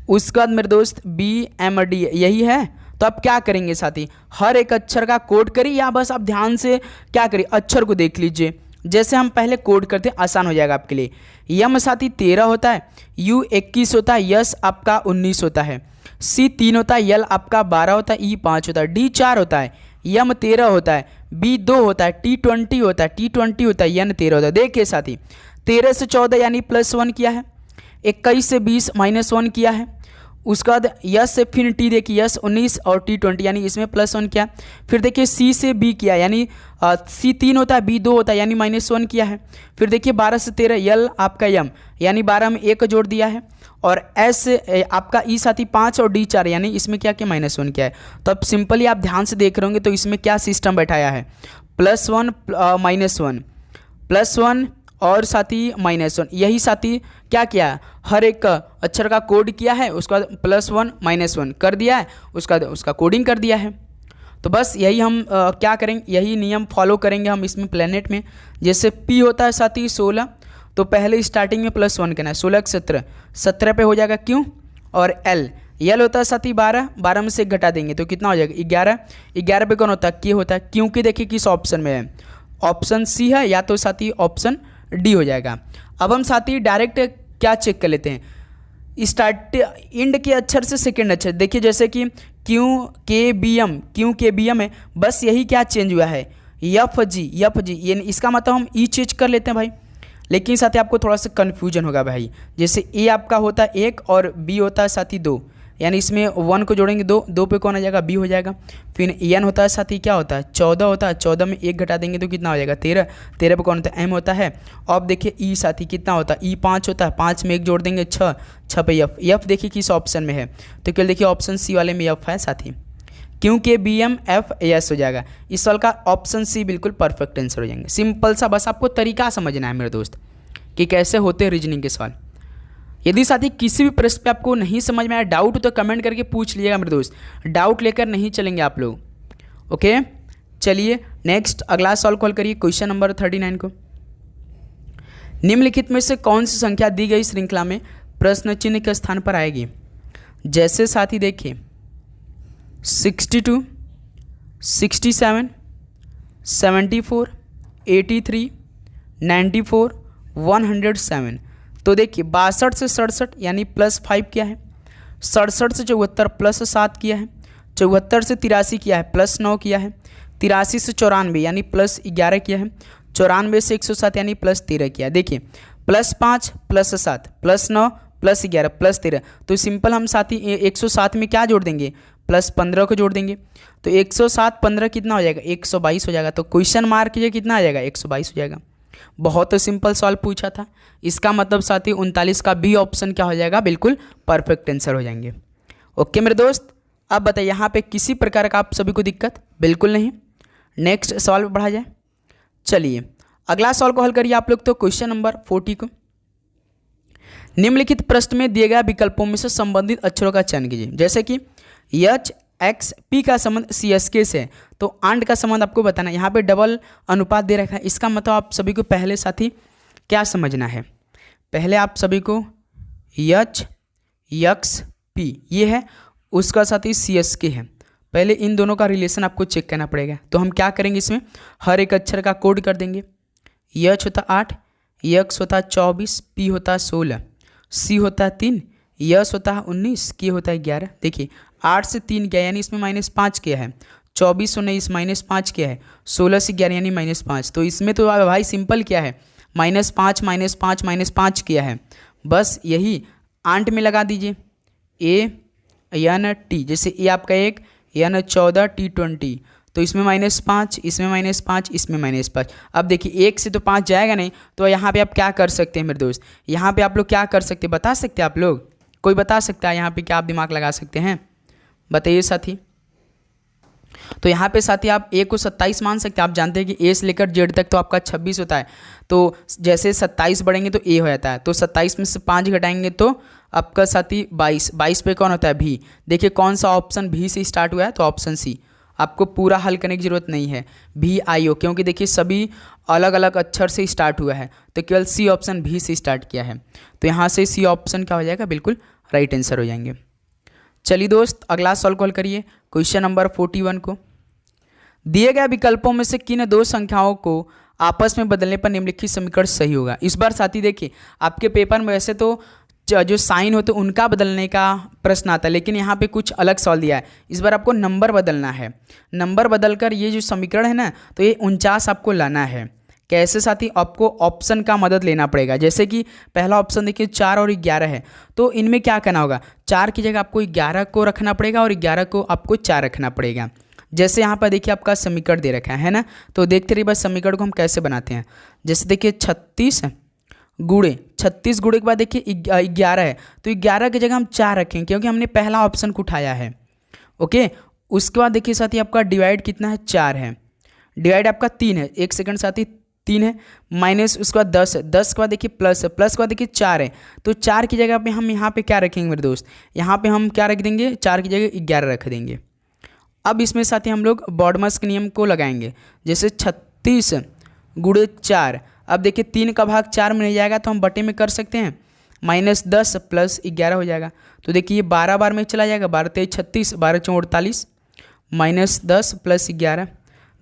उसके बाद मेरे दोस्त BMD यही है। तो आप क्या करेंगे साथी, हर एक अक्षर का कोड करिए, या बस आप ध्यान से क्या करिए, अक्षर को देख लीजिए। जैसे हम पहले कोड करते हैं, आसान हो जाएगा आपके लिए। यम साथी 13 होता है, U 21 होता है, यस आपका 19 होता है, C 3 होता है, यल आपका 12 होता है, E 5 होता है, D 4 होता है, यम 13 होता है, B 2 होता है, T 20 होता है, T 20 होता है, यन 13 होता है। देखिए साथी 13 से 14 यानी +1 किया है, 21 से 20 -1 किया है, उसके बाद यस से फिर टी देखिए, यस 19 और T 20 यानी इसमें +1 किया। फिर देखिए C से B किया, यानी C 3 होता है, B 2 होता है, यानी -1 किया है। फिर देखिए 12 से 13 यल आपका यम, यानी 12 में 1 जोड़ दिया है, और एस से आपका ई साथी 5 और D 4, यानी इसमें क्या किया, -1 किया है। तो अब सिंपली आप ध्यान से देख रहे होंगे, तो इसमें क्या सिस्टम बैठाया है, +1 -1 +1 और साथी -1, यही साथी क्या किया है, हर एक अक्षर का कोड किया है, उसका +1 -1 कर दिया है, उसका कोडिंग कर दिया है। तो बस यही हम क्या करेंगे, यही नियम फॉलो करेंगे हम इसमें प्लेनेट में। जैसे P होता है साथी 16, तो पहले स्टार्टिंग में +1 करना है, 16 के 17, 17 पे हो जाएगा क्यों, और यल होता है साथी 12, 12 में से 1 घटा देंगे तो कितना हो जाएगा, 11, 11 पे कौन होता है, के होता है, क्योंकि देखिए किस ऑप्शन में है, ऑप्शन C है, या तो साथी ऑप्शन D हो जाएगा। अब हम साथी डायरेक्ट क्या चेक कर लेते हैं, स्टार्ट इंड के अक्षर से सेकेंड अक्षर। देखिए जैसे कि QKBM है, बस यही क्या चेंज हुआ है, FG, यानी इसका मतलब हम ई चेंज कर लेते हैं भाई। लेकिन साथी आपको थोड़ा सा कन्फ्यूजन होगा भाई, जैसे A आपका होता है 1 और B होता है साथी 2, यानी इसमें 1 को जोड़ेंगे 2 पे कौन आ जाएगा, B हो जाएगा। फिर N होता है साथी क्या होता है, 14 होता है, 14 में 1 घटा देंगे तो कितना हो जाएगा, 13, 13 पे कौन होता है, M होता है। अब देखिए E साथी कितना होता है, E 5 होता है, 5 में 1 जोड़ देंगे 6, 6 पे F देखिए किस ऑप्शन में है, तो केवल देखिए ऑप्शन C वाले में F है साथी, क्योंकि BM F यस हो जाएगा। इस सवाल का ऑप्शन C बिल्कुल परफेक्ट आंसर हो जाएंगे। सिंपल सा, बस आपको तरीका समझना है मेरे दोस्त कि कैसे होते हैं रीजनिंग के सवाल। यदि साथी किसी भी प्रश्न पे आपको नहीं समझ में आया, डाउट तो कमेंट करके पूछ लीजिएगा मेरे दोस्त, डाउट लेकर नहीं चलेंगे आप लोग। ओके, चलिए नेक्स्ट अगला सॉल्व कॉल करिए क्वेश्चन नंबर 39 को। निम्नलिखित में से कौन सी संख्या दी गई श्रृंखला में प्रश्न चिन्ह के स्थान पर आएगी? जैसे साथी देखिए 62, 67, 74, 83, 94, 107। तो देखिए 62 से 67 यानी +5 किया है, 67 से 74 +7 किया है, 74 से 83 किया है +9 किया है, 83 से 94 यानी +11 किया है, 94 से 107 यानी +13 किया है। देखिए +5 +7 +9 +11 +13, तो सिंपल हम साथी 107 में क्या जोड़ देंगे, +15 को जोड़ देंगे, तो 107 15 कितना हो जाएगा, 122 हो जाएगा। तो क्वेश्चन मार्क कीजिए कितना आ जाएगा, 122 हो जाएगा। बहुत सिंपल सवाल पूछा था, इसका मतलब साथी 39 का B ऑप्शन क्या हो जाएगा, बिल्कुल परफेक्ट आंसर हो जाएंगे। ओके मेरे दोस्त, अब बताइए यहाँ पे किसी प्रकार का आप सभी को दिक्कत बिल्कुल नहीं। नेक्स्ट सवाल बढ़ा जाए, चलिए अगला सवाल को हल करिए आप लोग। तो क्वेश्चन नंबर 40 को, निम्नलिखित प्रश्न में दिए गए विकल्पों में से संबंधित अक्षरों का चयन कीजिए। जैसे कि H X P का संबंध CSK से है, तो आंट का संबंध आपको बताना है। यहाँ पे डबल अनुपात दे रखा है, इसका मतलब आप सभी को पहले साथी क्या समझना है, पहले आप सभी को H X P ये है, उसका साथी CSK है। पहले इन दोनों का रिलेशन आपको चेक करना पड़ेगा। तो हम क्या करेंगे, इसमें हर एक अक्षर का कोड कर देंगे। H होता 8, X होता 24, P होता 16, C होता 3, यस होता है 19, के होता है 11। देखिए 8 से 3 गया यानी इसमें -5 किया है, 24 19 -5 किया है, 16 से 11 यानी -5। तो इसमें तो भाई सिंपल क्या है, -5 -5 -5 किया है, बस यही आंट में लगा दीजिए। A N जैसे ये आपका 1 N14 T20, तो इसमें -5, इसमें -5, इसमें -5। अब देखिए 1 से तो 5 जाएगा नहीं, तो यहाँ पे आप क्या कर सकते हैं मेरे दोस्त, यहाँ पे आप लोग क्या कर सकते हैं बता सकते हैं आप लोग, कोई बता सकता है यहाँ पे क्या आप दिमाग लगा सकते हैं, बताइए साथी। तो यहाँ पे साथी आप ए को 27 मान सकते हैं। आप जानते हैं कि ए से लेकर जेड तक तो आपका 26 होता है, तो जैसे 27 बढ़ेंगे तो ए हो जाता है, तो 27 में से 5 घटाएंगे तो आपका साथी 22 पे कौन होता है भी। देखिए कौन सा ऑप्शन भी से स्टार्ट हुआ है, तो ऑप्शन सी। आपको पूरा हल करने की जरूरत नहीं है VIO, क्योंकि देखिए सभी अलग अलग अक्षर से स्टार्ट हुआ है, तो केवल सी ऑप्शन भी से स्टार्ट किया है, तो यहाँ से सी ऑप्शन क्या हो जाएगा, बिल्कुल राइट आंसर हो जाएंगे। चलिए दोस्त अगला सॉल्व कॉल करिए क्वेश्चन नंबर 41 को। दिए गए विकल्पों में से किन दो संख्याओं को आपस में बदलने पर निम्नलिखित समीकरण सही होगा। इस बार साथी देखिए आपके पेपर में वैसे तो जो साइन होते हैं उनका बदलने का प्रश्न आता है, लेकिन यहाँ पे कुछ अलग सवाल दिया है। इस बार आपको नंबर बदलना है, नंबर बदलकर ये जो समीकरण है ना, तो ये 49 आपको लाना है। कैसे साथी, आपको ऑप्शन का मदद लेना पड़ेगा। जैसे कि पहला ऑप्शन देखिए 4 और 11 है, तो इनमें क्या करना होगा, 4 की जगह आपको 11 को रखना पड़ेगा और 11 को आपको 4 रखना पड़ेगा। जैसे यहाँ पर देखिए आपका समीकरण दे रखा है ना, तो देखते रहिए बस समीकरण को हम कैसे बनाते हैं। जैसे देखिए 36 गुणे के बाद देखिए 11 है, तो 11 की जगह हम 4 रखेंगे क्योंकि हमने पहला ऑप्शन को उठाया है। ओके, उसके बाद देखिए साथी आपका डिवाइड कितना है, 4 है, डिवाइड आपका 3 है, 1 सेकंड साथी 3 है, माइनस उसके बाद 10 है, 10 के बाद देखिए प्लस है, प्लस के बाद देखिए 4 है, तो 4 की जगह पे हम यहाँ पे क्या रखेंगे मेरे दोस्त, यहाँ पे हम क्या रख देंगे, 4 की जगह 11 रख देंगे। अब इसमें साथ ही हम लोग बॉडमस के नियम को लगाएंगे। जैसे 36 गुणे 4, अब देखिए 3 का भाग 4 में नहीं जाएगा तो हम बटे में कर सकते हैं, -10 प्लस 11 हो जाएगा। तो देखिए ये 12 बार में चला जाएगा, 12 3 36, 12 4 48, -10 प्लस 11,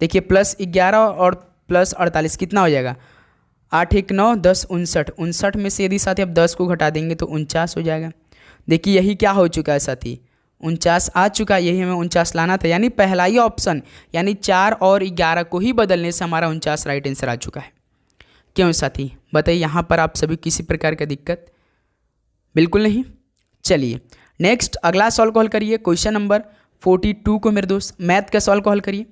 देखिए प्लस 11 और प्लस 48 कितना हो जाएगा, 8 1 9 10 59, 59 में से यदि साथी आप 10 को घटा देंगे तो 49 हो जाएगा। देखिए यही क्या हो चुका है साथी, 49 आ चुका है, यही हमें 49 लाना था, यानी पहला ही ऑप्शन यानी 4 और 11 को ही बदलने से हमारा 49 राइट आंसर आ चुका है। क्यों साथी बताइए, यहाँ पर आप सभी किसी प्रकार का दिक्कत बिल्कुल नहीं। चलिए नेक्स्ट अगला सॉल्व कॉल करिए क्वेश्चन नंबर 42 को मेरे दोस्त मैथ का सॉल्व कॉल करिए।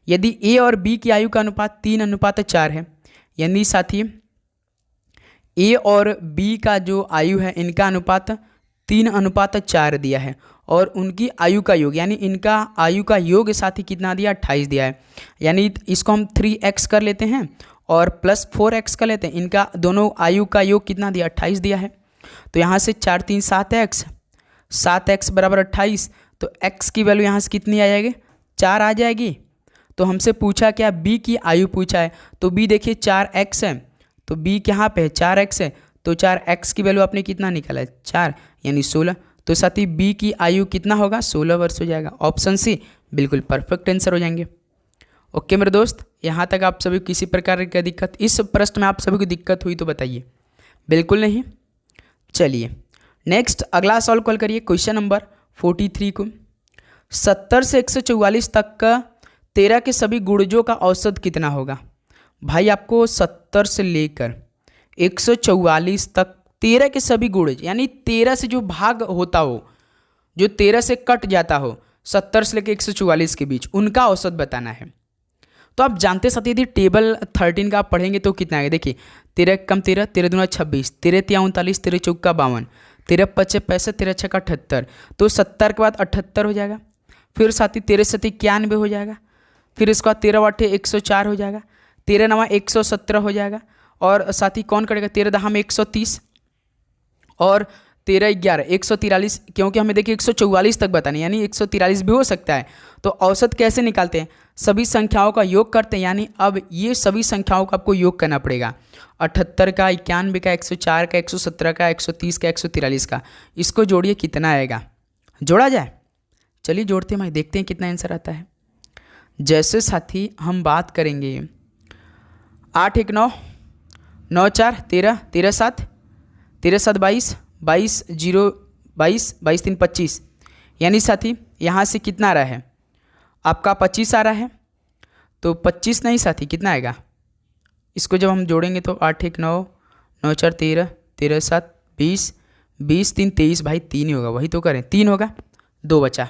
यदि ए और बी की आयु का अनुपात 3:4 है, यानी साथी ए और बी का जो आयु है इनका अनुपात 3:4 दिया है, और उनकी आयु का योग यानी इनका आयु का योग साथी कितना दिया, 28 दिया है। यानी इसको हम 3x कर लेते हैं और प्लस 4x कर लेते हैं, इनका दोनों आयु का योग कितना दिया, 28 दिया है। तो यहाँ से 4 3 7x, 7x बराबर 28, तो x की वैल्यू यहाँ से कितनी आ जाएगी, 4 आ जाएगी। तो हमसे पूछा क्या, b की आयु पूछा है, तो b देखिए 4x है, तो b यहाँ पे 4x है, तो 4x की वैल्यू आपने कितना निकाला है, 4 यानी 16। तो साथी b की आयु कितना होगा, 16 वर्ष हो जाएगा। ऑप्शन सी बिल्कुल परफेक्ट आंसर हो जाएंगे। ओके मेरे दोस्त, यहाँ तक आप सभी किसी प्रकार की दिक्कत, इस प्रश्न में आप सभी को दिक्कत हुई तो बताइए, बिल्कुल नहीं। चलिए नेक्स्ट अगला सॉल्व कॉल करिए क्वेश्चन नंबर 43 को। 70 से 144 तक का 13 के सभी गुणजों का औसत कितना होगा। भाई आपको 70 से लेकर 144 तक 13 के सभी गुणज यानी 13 से जो भाग होता हो, जो 13 से कट जाता हो, 70 से लेकर 144 के बीच उनका औसत बताना है। तो आप जानते साथ यदि टेबल 13 का आप पढ़ेंगे तो कितना आएगा, देखिए 13 कम 13, 13 दूना 26, 13 तिया 39, 13 चौका 52, 13 पचे 65, 13 छक्का 78, तो 70 के बाद 78 हो जाएगा। फिर साथ ही 13 से 91 हो जाएगा, फिर इसके बाद 13 8 104 हो जाएगा, 13 9 117 हो जाएगा, और साथ ही कौन करेगा 13 10 में 130, और 13 11 143, क्योंकि हमें देखिए 144 तक बताना यानी 143 भी हो सकता है। तो औसत कैसे निकालते हैं, सभी संख्याओं का योग करते हैं, यानी अब ये सभी संख्याओं का आपको योग करना पड़ेगा, 78 का, 91 का, 104 का, 117 का, 130 का, 143 का, इसको जोड़िए कितना आएगा, जोड़ा जाए। चलिए जोड़ते हैं भाई, देखते हैं कितना आंसर आता है। जैसे साथी हम बात करेंगे 8 1 9, 9 4 13, 13 7, 13 7 22, 22 0 22, 22 3 25, यानी साथी यहाँ से कितना आ रहा है आपका 25 आ रहा है, तो 25 नहीं साथी कितना आएगा, इसको जब हम जोड़ेंगे तो 8 1 9, 9 4 13, 13 7 20, 20 3 23, भाई 3 ही होगा, वही तो करें 3 होगा। 2 बचा,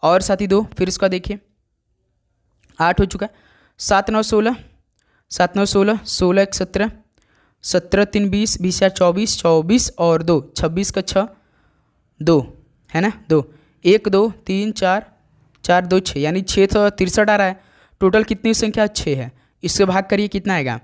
और साथी 2, फिर इसका देखिए 8 हो चुका है, 7 9 16, 7 9 16, 16 1 17, 17 3 20, 20 4 24, 24 और 2 26 का 6, 2 है ना, 2 1 2 3 4 4 2 6, यानी 663 आ रहा है। टोटल कितनी संख्या 6 है, इससे भाग करिए कितना आएगा,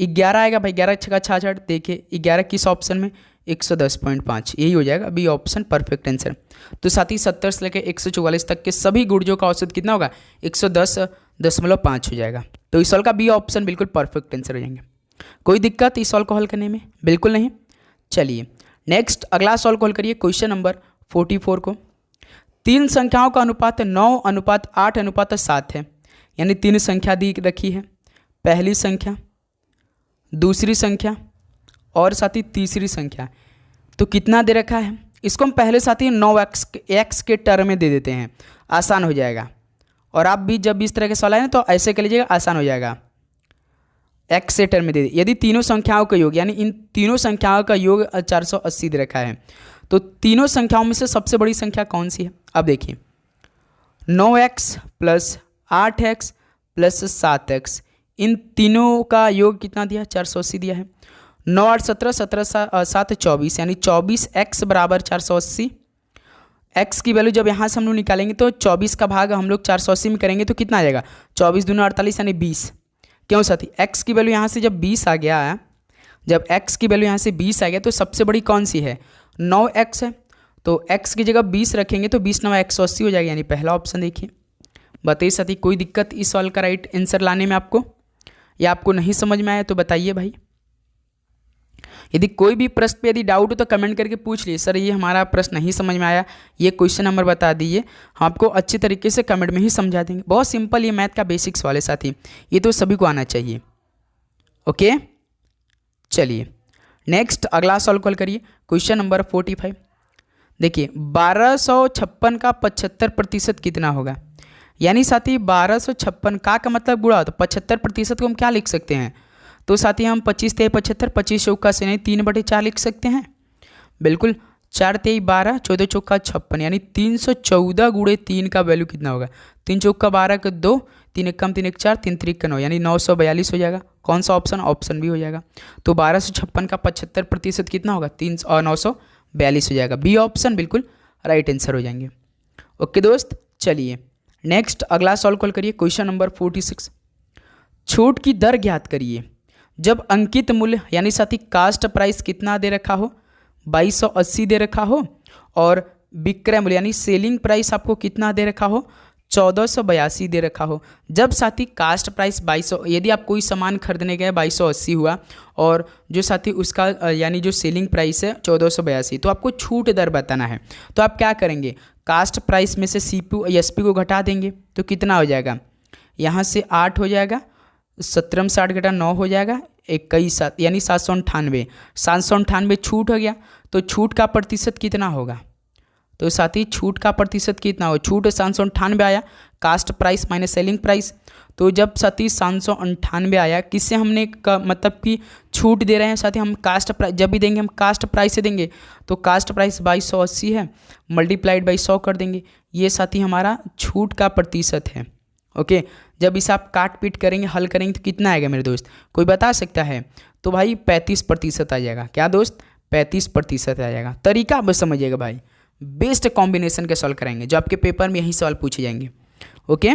11 आएगा भाई। 11 6 का 66, देखिए 11 किस ऑप्शन में, 110.5, यही हो जाएगा बी ऑप्शन परफेक्ट आंसर। तो साथ ही 70 से लेकर 144 तक के सभी गुर्जों का औसत कितना होगा, 110.5 हो जाएगा। तो इस सवाल का बी ऑप्शन बिल्कुल परफेक्ट आंसर हो जाएंगे। कोई दिक्कत इस सवाल को हल करने में, बिल्कुल नहीं। चलिए नेक्स्ट अगला सवाल को हल करिए, क्वेश्चन नंबर 44 को। 3 संख्याओं का अनुपात 9:8:7 है, यानी 3 संख्या दी रखी है, पहली संख्या, दूसरी संख्या और साथ ही तीसरी संख्या। तो कितना दे रखा है, इसको हम पहले साथ ही 9x के टर्म में दे देते हैं, आसान हो जाएगा। और आप भी जब इस तरह के सवाल आए ना तो ऐसे कर लीजिएगा, आसान हो जाएगा। x से टर्म में दे यदि तीनों संख्याओं का योग, यानी इन तीनों संख्याओं का योग 480 दे रखा है, तो तीनों संख्याओं में से सबसे बड़ी संख्या कौन सी है। अब देखिए 9x plus 8x plus 7x, इन तीनों का योग कितना दिया, 480 दिया है। 9 8 17, 17 7 24, यानी 24x बराबर 480। x की वैल्यू जब यहाँ से हम लोग निकालेंगे तो 24 का भाग हम लोग 480 में करेंगे तो कितना आ जाएगा, 24 दूनी 48, यानी 20। क्यों साथी, x की वैल्यू यहाँ से जब 20 आ गया है, जब x की वैल्यू यहाँ से 20 आ गया तो सबसे बड़ी कौन सी है, 9x है। तो x की जगह 20 रखेंगे तो 20 9 180 हो जाएगा, यानी पहला ऑप्शन देखिए। बताइए साथी कोई दिक्कत इस सवाल का राइट आंसर लाने में आपको, या आपको नहीं समझ में आया तो बताइए भाई। यदि कोई भी प्रश्न पे यदि डाउट हो तो कमेंट करके पूछ लीजिए, सर ये हमारा प्रश्न नहीं समझ में आया, ये क्वेश्चन नंबर बता दीजिए, हम आपको अच्छे तरीके से कमेंट में ही समझा देंगे। बहुत सिंपल, ये मैथ का बेसिक सवाल है साथी, ये तो सभी को आना चाहिए। ओके चलिए नेक्स्ट अगला सवाल कॉल करिए, क्वेश्चन नंबर 45। देखिए 1256 का 75% कितना होगा, यानी साथी 1256 का मतलब गुणा, तो 75% को हम क्या लिख सकते हैं, तो साथी हम 25 3 75, 25 चौका से नहीं 3/4 लिख सकते हैं, बिल्कुल। 4 3 12, 14 चौका 56, यानी 314 गुणे 3 का वैल्यू कितना होगा, 3 चौका 12 का 2, 3 1 4, 3 3 9, यानी 942 हो जाएगा। कौन सा ऑप्शन, ऑप्शन भी हो जाएगा। तो 1256 का 75% कितना होगा, 942 हो जाएगा, बी ऑप्शन बिल्कुल राइट आंसर हो जाएंगे। ओके दोस्त, चलिए नेक्स्ट अगला सॉल्व कॉल करिए, क्वेश्चन नंबर 46। छूट की दर ज्ञात करिए जब अंकित मूल्य यानी साथी कास्ट प्राइस कितना दे रखा हो, 2280 दे रखा हो, और विक्रय मूल्य यानी सेलिंग प्राइस आपको कितना दे रखा हो, 1482 दे रखा हो। जब साथी कास्ट प्राइस 2200, यदि आप कोई सामान खरीदने गए 2280 हुआ, और जो साथी उसका यानी जो सेलिंग प्राइस है 1482, तो आपको छूट दर बताना है। तो आप क्या करेंगे, कास्ट प्राइस में से सीपी एसपी को घटा देंगे, तो कितना हो जाएगा, यहाँ से 8 हो जाएगा, 17 में 60 घटा 9 हो जाएगा, 21 यानी 798, 798 छूट हो गया। तो छूट का प्रतिशत कितना होगा, तो साथी छूट का प्रतिशत कितना हो, छूट 798 आया, cost price minus selling price. तो जब साथी 798 आया, किससे हमने मतलब कि छूट दे रहे हैं साथी, हम कास्ट प्राइस जब भी देंगे हम कास्ट प्राइस से देंगे, तो कास्ट प्राइस 2280 है, मल्टीप्लाइड बाई 100 कर देंगे, ये साथी हमारा छूट का प्रतिशत है। ओके, जब इसे आप काट पीट करेंगे, हल करेंगे तो कितना आएगा मेरे दोस्त, कोई बता सकता है, तो भाई 35% आ जाएगा। क्या दोस्त, 35% आ जाएगा। तरीका बस समझिएगा भाई, बेस्ट कॉम्बिनेशन के सॉल्व कराएंगे, जो आपके पेपर में यही सवाल पूछे जाएंगे। ओके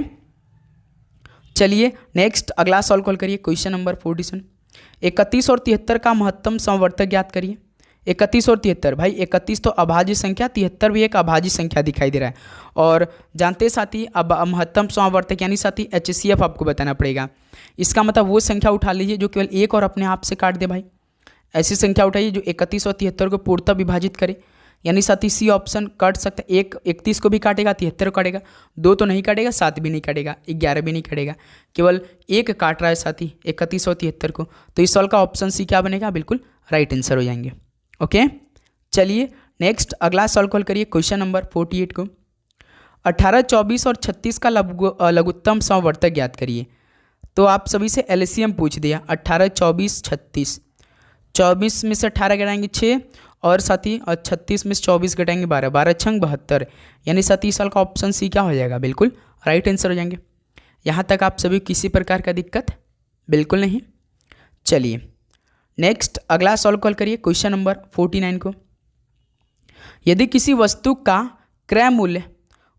चलिए नेक्स्ट अगला सॉल्व कॉल करिए, क्वेश्चन नंबर 47। 31 और 73 का महत्तम समवर्तक ज्ञात करिए। 31 और 73, भाई 31 तो अभाज्य संख्या, 73 भी एक अभाज्य संख्या दिखाई दे रहा है। और जानते साथी अब महत्तम समवर्तक यानी साथी HCF आपको बताना पड़ेगा। इसका मतलब वो संख्या उठा लीजिए जो केवल एक और अपने आप से काट दे भाई, ऐसी संख्या उठाइए जो 31 और 73 को पूर्णतः विभाजित करे, यानी साथी सी ऑप्शन कट सकता है। 31 को भी काटेगा, 73 को काटेगा, 2 तो नहीं काटेगा, 7 भी नहीं काटेगा, 11 भी नहीं काटेगा, केवल एक काट रहा है साथी 31 और 73 को। तो इस सवाल का ऑप्शन सी क्या बनेगा, बिल्कुल राइट आंसर हो जाएंगे। ओके चलिए नेक्स्ट अगला सॉल्व कॉल करिए, क्वेश्चन नंबर 48 को। 18 24 और 36 का लघुत्तम समवर्तक ज्ञात करिए। तो आप सभी से LCM पूछ दिया, 18 24 36, 24 में से 18 गिराएंगे 6, और साथ ही 36 में से 24 घटाएंगे 12, 12 छंग 72, यानी साथ ही साल का ऑप्शन सी क्या हो जाएगा, बिल्कुल राइट आंसर हो जाएंगे। यहाँ तक आप सभी किसी प्रकार का दिक्कत बिल्कुल नहीं। चलिए नेक्स्ट अगला सॉल्व कॉल करिए क्वेश्चन नंबर 49 को। यदि किसी वस्तु का क्रय मूल्य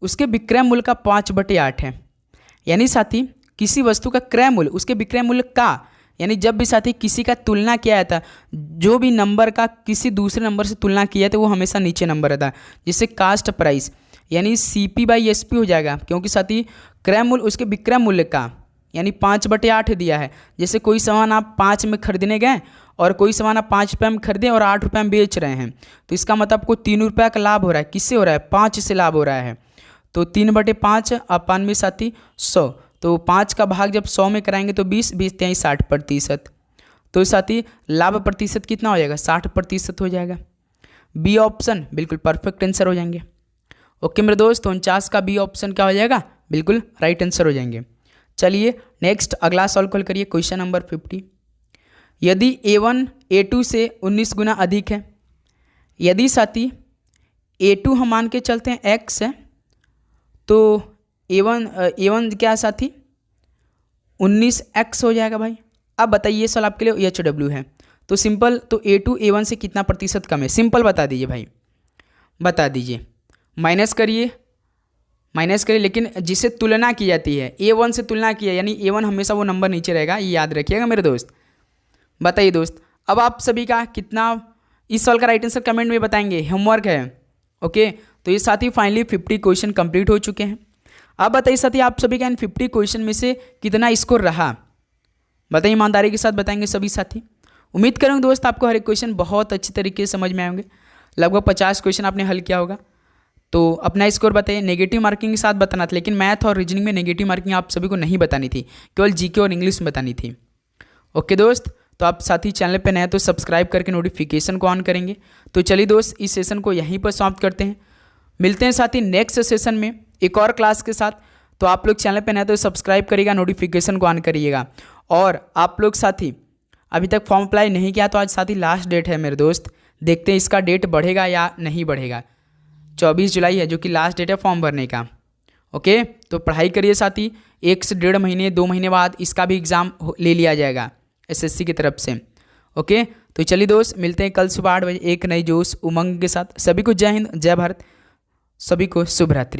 उसके विक्रय मूल्य का 5/8 है, यानी साथी किसी वस्तु का क्रय मूल्य उसके विक्रय मूल्य का, यानी जब भी साथी किसी का तुलना किया जाता, जो भी नंबर का किसी दूसरे नंबर से तुलना किया था वो हमेशा नीचे नंबर रहता है, जिससे कास्ट प्राइस यानी CP/SP हो जाएगा, क्योंकि साथी क्रय मूल्य उसके विक्रय मूल्य का यानी 5/8 दिया है। जैसे कोई सामान आप 5 में खरीदने गए और कोई सामान आप 5 रुपये में खरीदें और 8 रुपये में बेच रहे हैं, तो इसका मतलब आपको 3 रुपये का लाभ हो रहा है। किससे हो रहा है, 5 से लाभ हो रहा है। तो 3/5 अपन में साथी 100, तो 5 का भाग जब 100 में कराएंगे तो 20, 20 यानी 60%। तो साथी लाभ प्रतिशत कितना हो जाएगा, 60% हो जाएगा। बी ऑप्शन बिल्कुल परफेक्ट आंसर हो जाएंगे। ओके मेरे दोस्त, 49 का बी ऑप्शन क्या हो जाएगा, बिल्कुल राइट आंसर हो जाएंगे। चलिए नेक्स्ट अगला सॉल्व कॉल करिए क्वेश्चन नंबर 50। यदि A1 A2 से 19 गुना अधिक है, यदि साथी A2 हम मान के चलते हैं x है, तो A1 क्या है साथी 19x हो जाएगा भाई। अब बताइए ये सवाल आपके लिए HW है, तो सिंपल, तो A2 A1 से कितना प्रतिशत कम है, सिंपल बता दीजिए भाई, बता दीजिए। माइनस करिए, लेकिन जिससे तुलना की जाती है A1 से तुलना की है, यानी A1 हमेशा वो नंबर नीचे रहेगा, ये याद रखिएगा मेरे दोस्त। बताइए दोस्त, अब आप सभी का कितना इस सवाल का राइट आंसर कमेंट में बताएंगे, होमवर्क है। ओके, तो ये साथी फाइनली 50 क्वेश्चन कंप्लीट हो चुके हैं। अब बताइए साथी आप सभी का इन 50 क्वेश्चन में से कितना स्कोर रहा, बताइए, ईमानदारी के साथ बताएंगे सभी साथी। उम्मीद करूँगा दोस्त आपको हर एक क्वेश्चन बहुत अच्छी तरीके से समझ में आएंगे। लगभग 50 क्वेश्चन आपने हल किया होगा। तो अपना स्कोर बताइए, नेगेटिव मार्किंग के साथ बताना था, लेकिन मैथ और रीजनिंग में नेगेटिव मार्किंग आप सभी को नहीं बतानी थी, केवल जीके और इंग्लिश में बतानी थी। ओके दोस्त, तो आप साथी चैनल पे नए हैं तो सब्सक्राइब करके नोटिफिकेशन को ऑन करेंगे। तो चलिए दोस्त, इस सेशन को यहीं पर समाप्त करते हैं, मिलते हैं साथी नेक्स्ट सेशन में एक और क्लास के साथ। तो आप लोग चैनल पे नए हैं तो सब्सक्राइब करिएगा, नोटिफिकेशन को ऑन करिएगा। और आप लोग साथी अभी तक फॉर्म अप्लाई नहीं किया तो आज साथी लास्ट डेट है मेरे दोस्त, देखते हैं इसका डेट बढ़ेगा या नहीं बढ़ेगा। 24 जुलाई है जो कि लास्ट डेट है फॉर्म भरने का। ओके, तो पढ़ाई करिए साथी, 1 से 1.5 महीने 2 महीने बाद इसका भी एग्ज़ाम ले लिया जाएगा SSC की तरफ से। ओके, तो चलिए दोस्त, मिलते हैं कल सुबह 8 बजे एक नई जोश उमंग के साथ। सभी को जय हिंद, जय भारत, सभी को शुभ रात्रि।